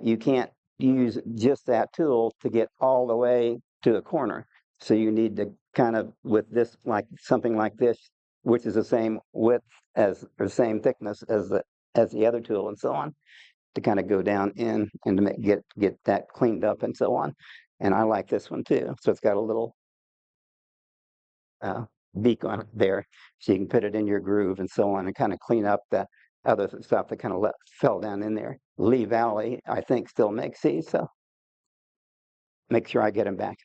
you can't use just that tool to get all the way to a corner. So you need to kind of, with this, like something like this, which is the same width as, or same thickness as the other tool and so on, to kind of go down in and to get that cleaned up and so on. And I like this one too. So it's got a little beak on it there, so you can put it in your groove and so on, and kind of clean up the other stuff that kind of fell down in there. Lee Valley, I think, still makes these, so make sure I get them back.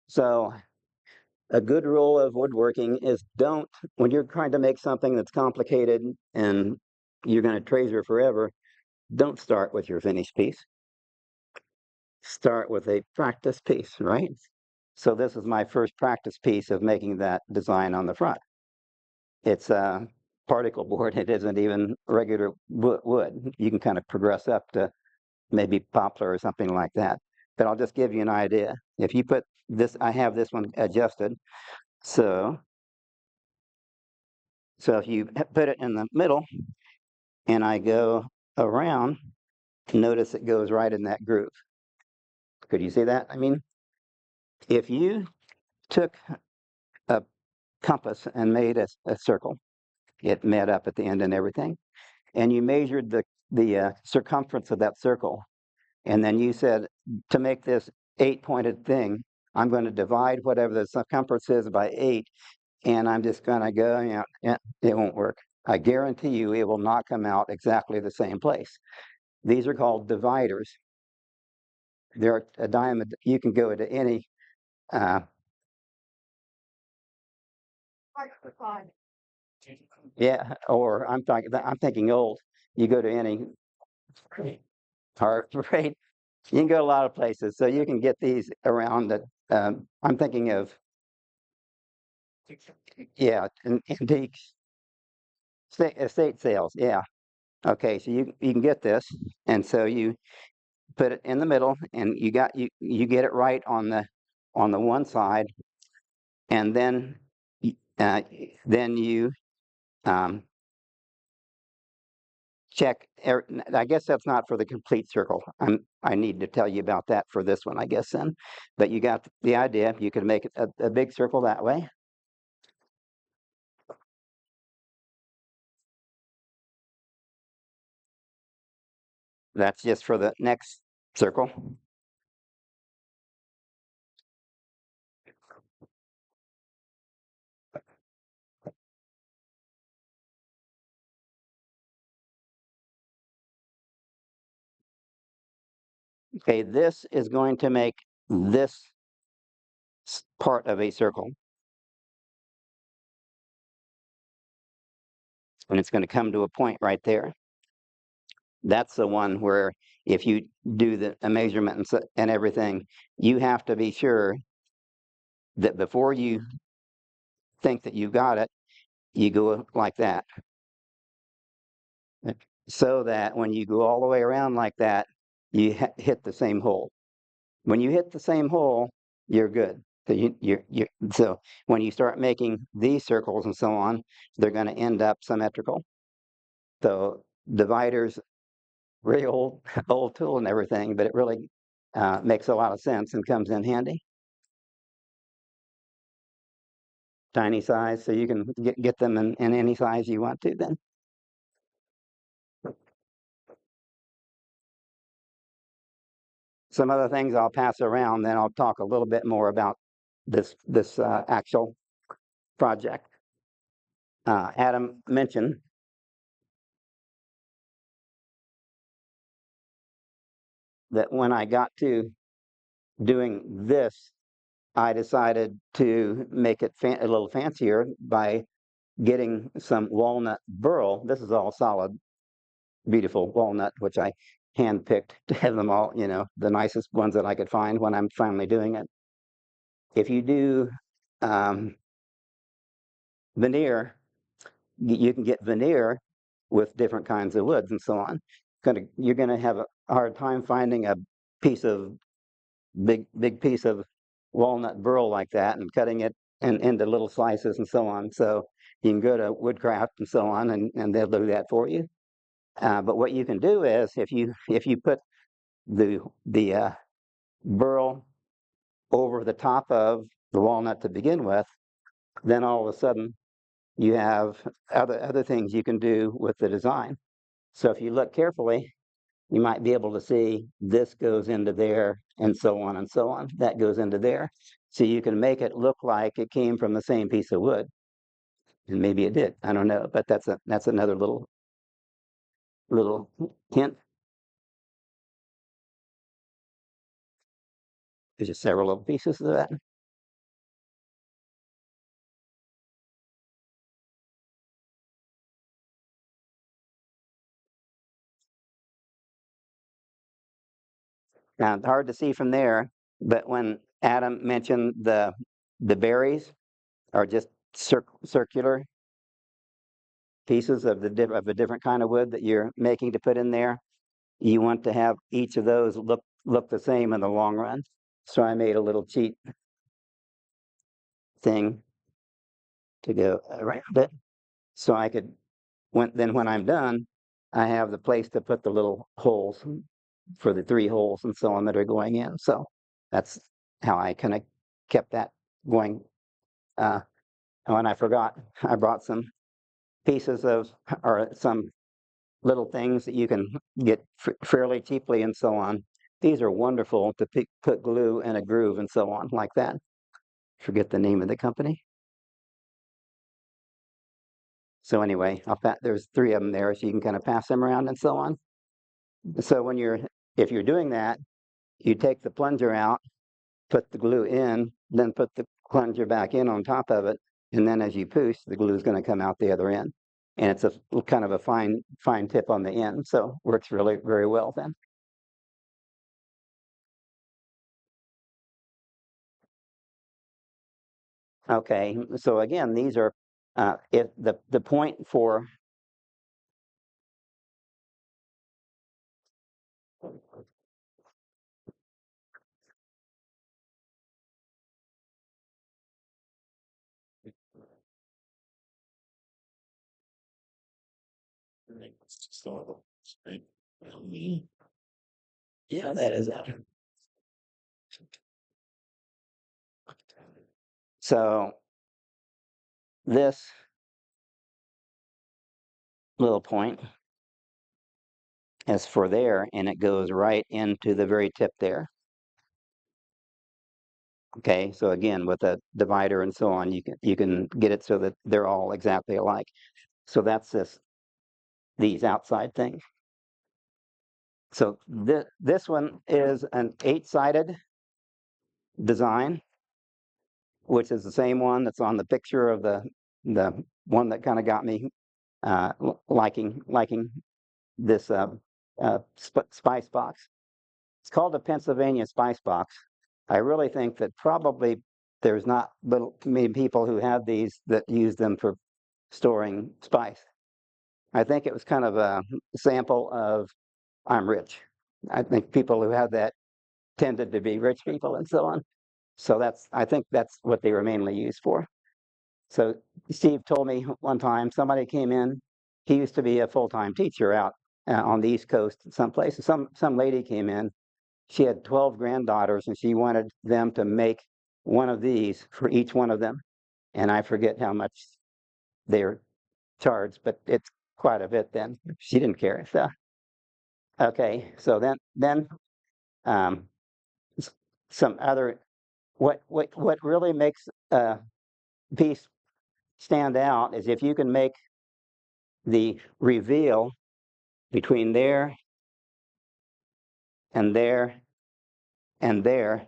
So a good rule of woodworking is when you're trying to make something that's complicated and you're going to treasure forever, don't start with your finished piece. Start with a practice piece, right? So this is my first practice piece of making that design on the front. It's a particle board. It isn't even regular wood. You can kind of progress up to maybe poplar or something like that. But I'll just give you an idea. If you put this, I have this one adjusted. So if you put it in the middle and I go around, notice it goes right in that groove. Could you see that? I mean, if you took a compass and made a circle, it met up at the end and everything, and you measured the circumference of that circle, and then you said, to make this 8-pointed thing, I'm going to divide whatever the circumference is by 8, and I'm just going to go, it won't work. I guarantee you it will not come out exactly the same place. These are called dividers. They're a diameter. You can go to any yeah, or I'm thinking old. You go to any heart rate. You can go to a lot of places, so you can get these around. That I'm thinking of, yeah, antique estate sales. Yeah. Okay, so you can get this, and so you put it in the middle, and you get it right on the one side, and then you check. I guess that's not for the complete circle. I need to tell you about that for this one, I guess then. But you got the idea. You could make it a big circle that way. That's just for the next circle. Okay, this is going to make this part of a circle. And it's going to come to a point right there. That's the one where if you do the measurement and everything, you have to be sure that before you think that you got it, you go like that. So that when you go all the way around like that, you hit the same hole. When you hit the same hole, you're good. So so when you start making these circles and so on, they're going to end up symmetrical. So dividers, really old tool and everything, but it really makes a lot of sense and comes in handy. Tiny size, so you can get them in any size you want to then. Some other things I'll pass around, then I'll talk a little bit more about this actual project. Adam mentioned that when I got to doing this, I decided to make it a little fancier by getting some walnut burl. This is all solid, beautiful walnut, which I hand-picked to have them all, the nicest ones that I could find when I'm finally doing it. If you do veneer, you can get veneer with different kinds of woods and so on. You're going to have a hard time finding a big piece of walnut burl like that and cutting it into little slices and so on. So you can go to Woodcraft and so on, and they'll do that for you. But what you can do is if you put the burl over the top of the walnut to begin with, then all of a sudden you have other things you can do with the design. So if you look carefully, you might be able to see this goes into there and so on and so on. That goes into there. So you can make it look like it came from the same piece of wood. And maybe it did. I don't know. But that's another little hint. There's just several little pieces of that. Now, it's hard to see from there, but when Adam mentioned the berries are just circular pieces of a different kind of wood that you're making to put in there, you want to have each of those look the same in the long run. So I made a little cheat thing to go around it, so I could when I'm done, I have the place to put the little holes. for the 3 holes and so on that are going in. So that's how I kind of kept that going. Oh, and I forgot, I brought some pieces of, or some little things that you can get fairly cheaply and so on. These are wonderful to put glue in a groove and so on like that. Forget the name of the company. So anyway, there's 3 of them there, so you can kind of pass them around and so on. So if you're doing that, you take the plunger out, put the glue in, then put the plunger back in on top of it, and then as you push, the glue is going to come out the other end. And it's a kind of a fine tip on the end, so works really very well then. Okay, so again, these are if the point for yeah, that is it. So this little point is for there, and it goes right into the very tip there. Okay, so again, with a divider and so on, you can get it so that they're all exactly alike. So that's these outside things. So this one is an 8-sided design, which is the same one that's on the picture of the one that kind of got me liking this spice box. It's called a Pennsylvania spice box. I really think that probably there's not many people who have these that use them for storing spice. I think it was kind of a sample of I'm rich. I think people who have that tended to be rich people and so on. So I think that's what they were mainly used for. So Steve told me one time somebody came in. He used to be a full-time teacher out on the East Coast someplace. Some lady came in. She had 12 granddaughters, and she wanted them to make one of these for each one of them. And I forget how much they were charged, but it's quite a bit then. She didn't care. So, okay, so then some other, what really makes a piece stand out is if you can make the reveal between there and there and there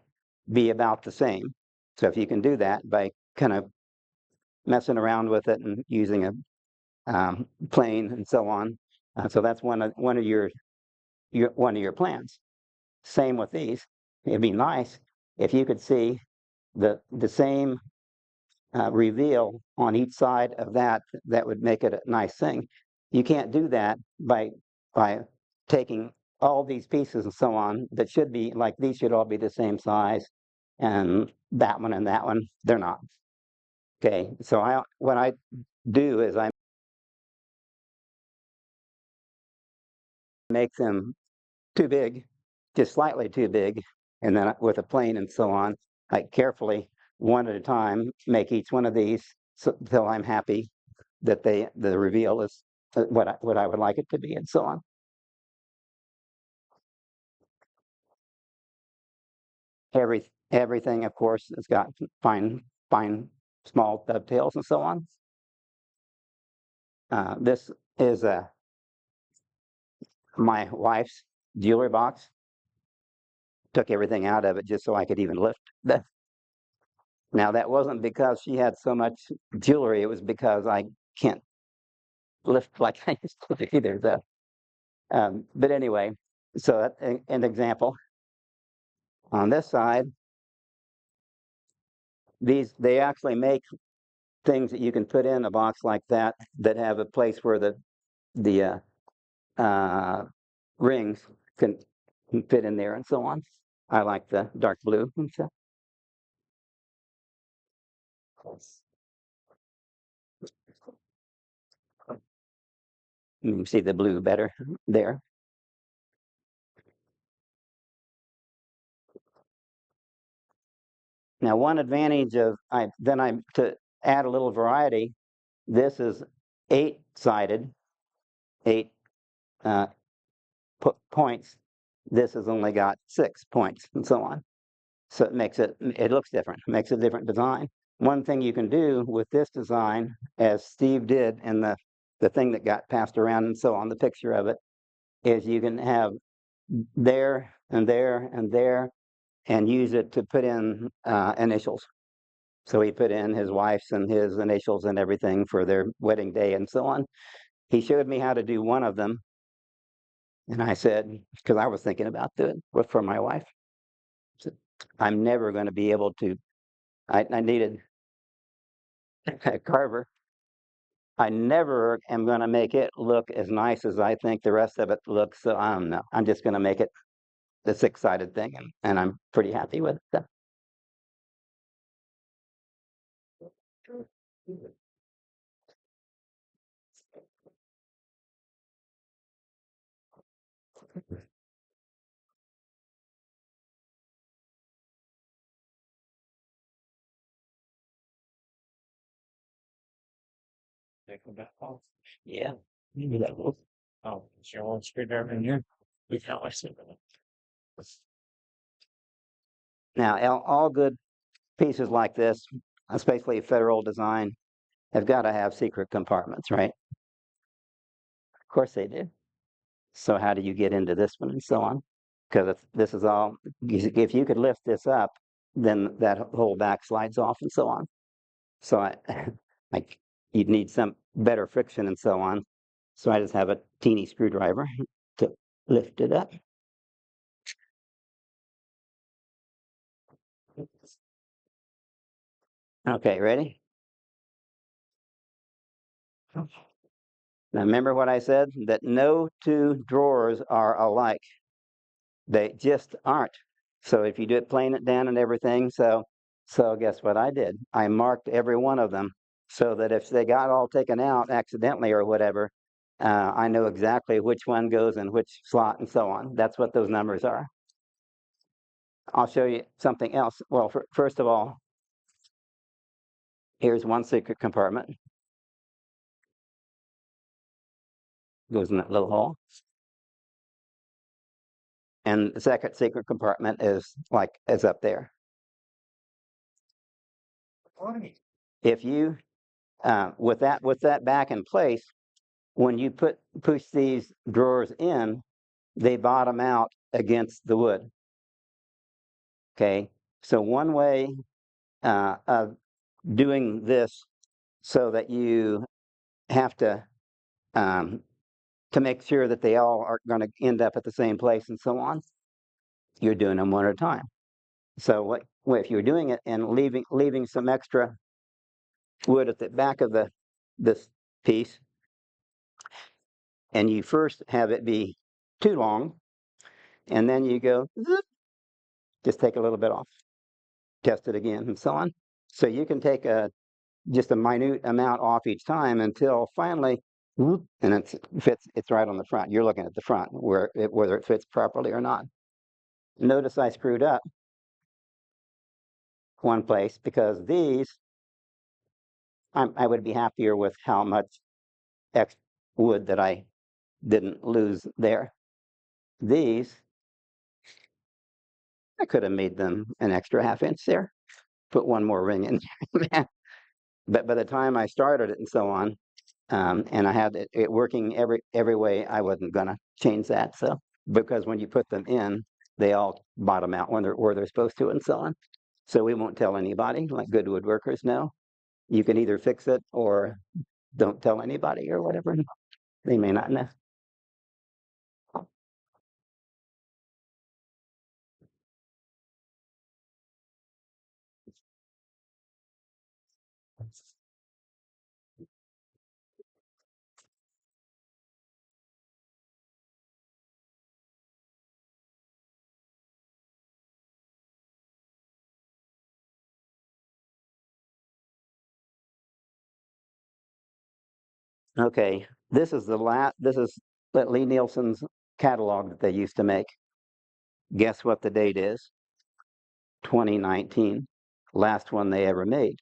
be about the same. So if you can do that by kind of messing around with it and using a plane and so on, so that's one of your plans. Same with these. It'd be nice if you could see the same reveal on each side of that. That would make it a nice thing. You can't do that by taking all these pieces and so on that should be like these should all be the same size, and that one and that one, they're not. Okay, so what I do is I make them too big, just slightly too big, and then with a plane and so on, I carefully, one at a time, make each one of these until I'm happy that the reveal is what I would like it to be, and so on. Everything, of course, has got fine, small dovetails and so on. This is my wife's jewelry box. Took everything out of it just so I could even lift that. Now, that wasn't because she had so much jewelry. It was because I can't lift like I used to either. But anyway, so that's an example. On this side, they actually make things that you can put in a box like that have a place where the rings can fit in there and so on. I like the dark blue and stuff. You can see the blue better there. Now, one advantage of to add a little variety, this is 8-sided, 8 points. This has only got 6 points, and so on. So it looks different, makes a different design. One thing you can do with this design, as Steve did in the thing that got passed around and so on, the picture of it, is you can have there and there and there and use it to put in initials. So he put in his wife's and his initials and everything for their wedding day and so on. He showed me how to do one of them. And I said, because I was thinking about doing it for my wife, I said, I'm never going to be able to. I needed a carver. I never am going to make it look as nice as I think the rest of it looks. So I don't know. I'm just going to make it the 6-sided thing, and I'm pretty happy with it. Yeah. Maybe that will. Oh, is your own screwdriver in here? We can always see it. Now, all good pieces like this, especially federal design, have got to have secret compartments, right? Of course they do. So how do you get into this one and so on? Because this is all, if you could lift this up, then that whole back slides off and so on. So you'd need some better friction and so on. So I just have a teeny screwdriver to lift it up. Okay, ready? Now remember what I said, that no two drawers are alike. They just aren't. So if you do it, plane it down and everything, so guess what I did? I marked every one of them so that if they got all taken out accidentally or whatever, I know exactly which one goes in which slot and so on. That's what those numbers are. I'll show you something else. Well, first of all, here's one secret compartment. Goes in that little hole. And the second secret compartment is up there. If you with that back in place, when you push these drawers in, they bottom out against the wood. Okay, so one way of doing this so that you have to make sure that they all are going to end up at the same place and so on, you're doing them one at a time. So if you're doing it and leaving some extra wood at the back of this piece, and you first have it be too long, and then you go, just take a little bit off, test it again, and so on. So you can take just a minute amount off each time until finally, and it's right on the front. You're looking at the front, whether it fits properly or not. Notice I screwed up one place because these, I would be happier with how much extra wood that I didn't lose there. These, I could have made them an extra ½ inch there, put one more ring in. But by the time I started it and so on, and I had it working every way, I wasn't going to change that. So because when you put them in, they all bottom out where they're supposed to and so on. So we won't tell anybody, like good woodworkers know. You can either fix it or don't tell anybody or whatever. They may not know. Okay, this is Lee Nielsen's catalog that they used to make. Guess what the date is? 2019. last one they ever made.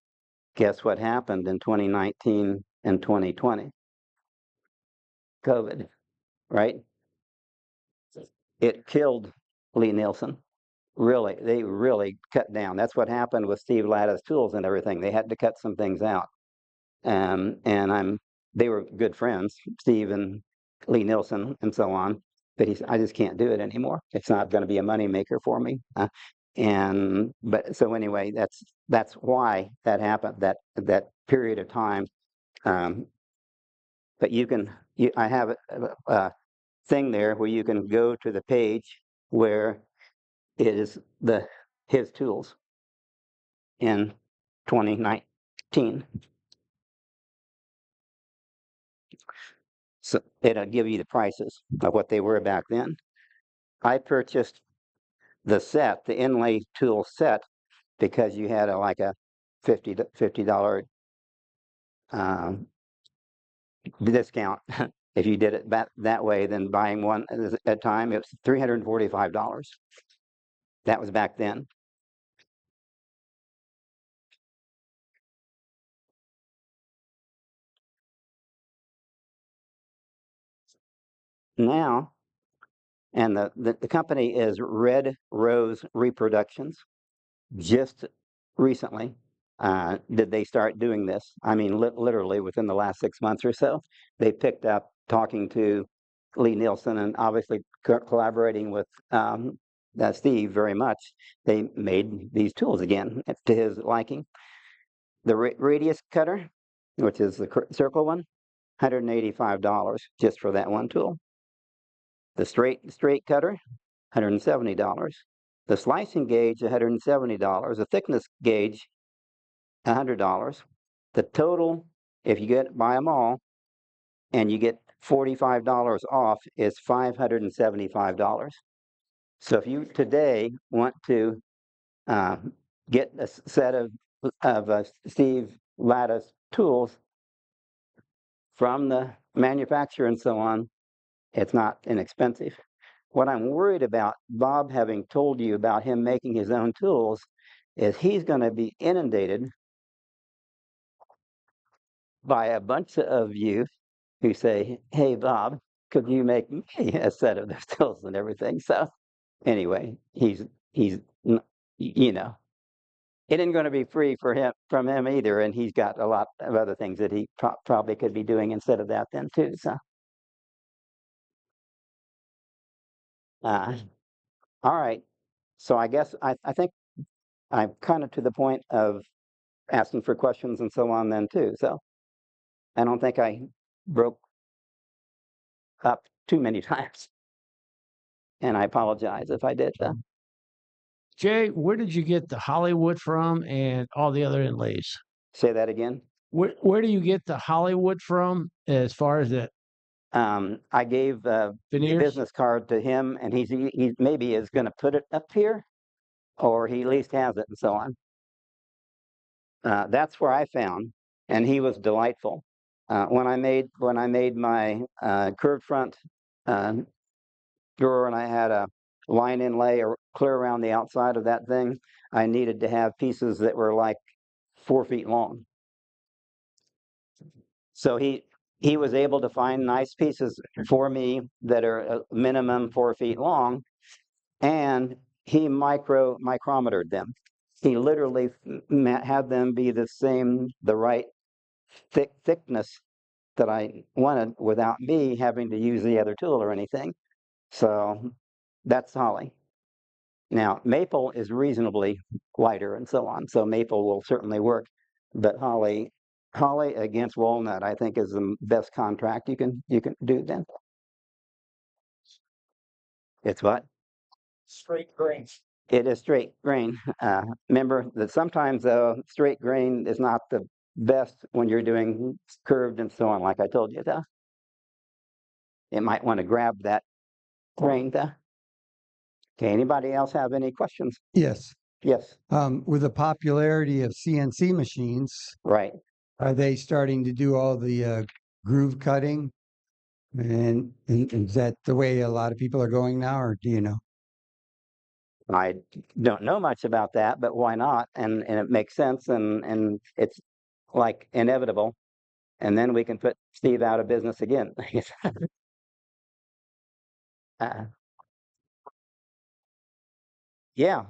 Guess what happened in 2019 and 2020? COVID, right? It killed Lee Nielsen. Really, they really cut down. That's what happened with Steve Latta's tools and everything. They had to cut some things out. And they were good friends, Steve and Lee Nielsen and so on. But I just can't do it anymore. It's not going to be a money maker for me. But so anyway, that's why that happened. That period of time. But I have a thing there where you can go to the page where it is his tools in 2019. So it'll give you the prices of what they were back then. I purchased the set, the inlay tool set, because you had like a $50 discount if you did it that way. Then buying one at a time, it was $345. That was back then. Now, and the company is Red Rose Reproductions. Just recently did they start doing this. I mean, literally within the last 6 months or so, they picked up talking to Lee Nielsen and obviously collaborating with Steve very much. They made these tools again to his liking. The radius cutter, which is the circle one, $185 just for that one tool. The straight cutter, $170. The slicing gauge, $170. The thickness gauge, $100. The total, if you buy them all, and you get $45 off, is $575. So if you today want to get a set of Steve Latta's tools from the manufacturer and so on, it's not inexpensive. What I'm worried about, Bob having told you about him making his own tools, is he's going to be inundated by a bunch of you who say, hey, Bob, could you make me a set of those tools and everything? So anyway, he's you know, it isn't going to be free from him either. And he's got a lot of other things that he probably could be doing instead of that then too. So, all right. So I guess I think I'm kind of to the point of asking for questions and so on then too. So I don't think I broke up too many times. And I apologize if I did. Jay, where did you get the Hollywood from and all the other inlays? Say that again. Where do you get the Hollywood from as far as that? I gave a business card to him, and he maybe is going to put it up here, or he at least has it and so on. That's where I found, and he was delightful. When I made my curved front drawer, and I had a line inlay or clear around the outside of that thing, I needed to have pieces that were like 4 feet long. So he was able to find nice pieces for me that are a minimum 4 feet long, and he micrometered them. He literally had them be the right thickness that I wanted without me having to use the other tool or anything. So that's holly. Now, maple is reasonably lighter and so on, so maple will certainly work, but holly against walnut, I think, is the best contract you can do then. It's what? Straight grain. It is straight grain. Remember that sometimes straight grain is not the best when you're doing curved and so on, like I told you. It might want to grab that grain. Okay, anybody else have any questions? Yes. Yes. With the popularity of CNC machines, right? Are they starting to do all the groove cutting? And is that the way a lot of people are going now, or do you know? I don't know much about that, but why not? And it makes sense, and it's like inevitable. And then we can put Steve out of business again. uh, yeah,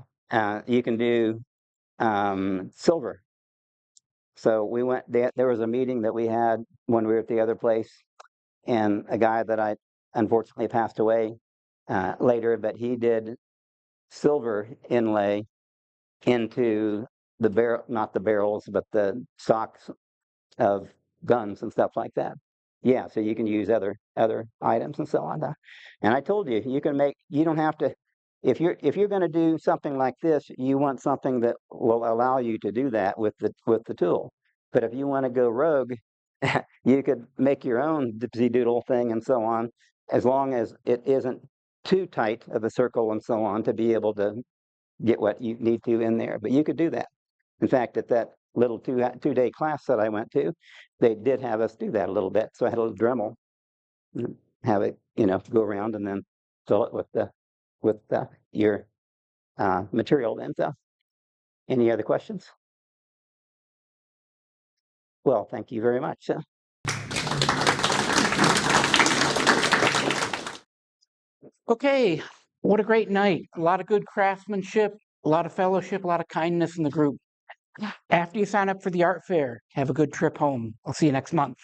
you can do silver. So we went there was a meeting that we had when we were at the other place, and a guy that I unfortunately passed away later, but he did silver inlay into the barrel, not the barrels, but the stocks of guns and stuff like that. Yeah, so you can use other items and so on. And I told you, you can make. You don't have to. If you're going to do something like this, you want something that will allow you to do that with the tool. But if you want to go rogue, you could make your own dipsy doodle thing and so on, as long as it isn't too tight of a circle and so on to be able to get what you need to in there. But you could do that. In fact, at that little two-day class that I went to, they did have us do that a little bit. So I had a little Dremel, have it, go around and then fill it with your material then. So, any other questions? Well, thank you very much. Okay, what a great night. A lot of good craftsmanship, a lot of fellowship, a lot of kindness in the group. After you sign up for the art fair, have a good trip home. I'll see you next month.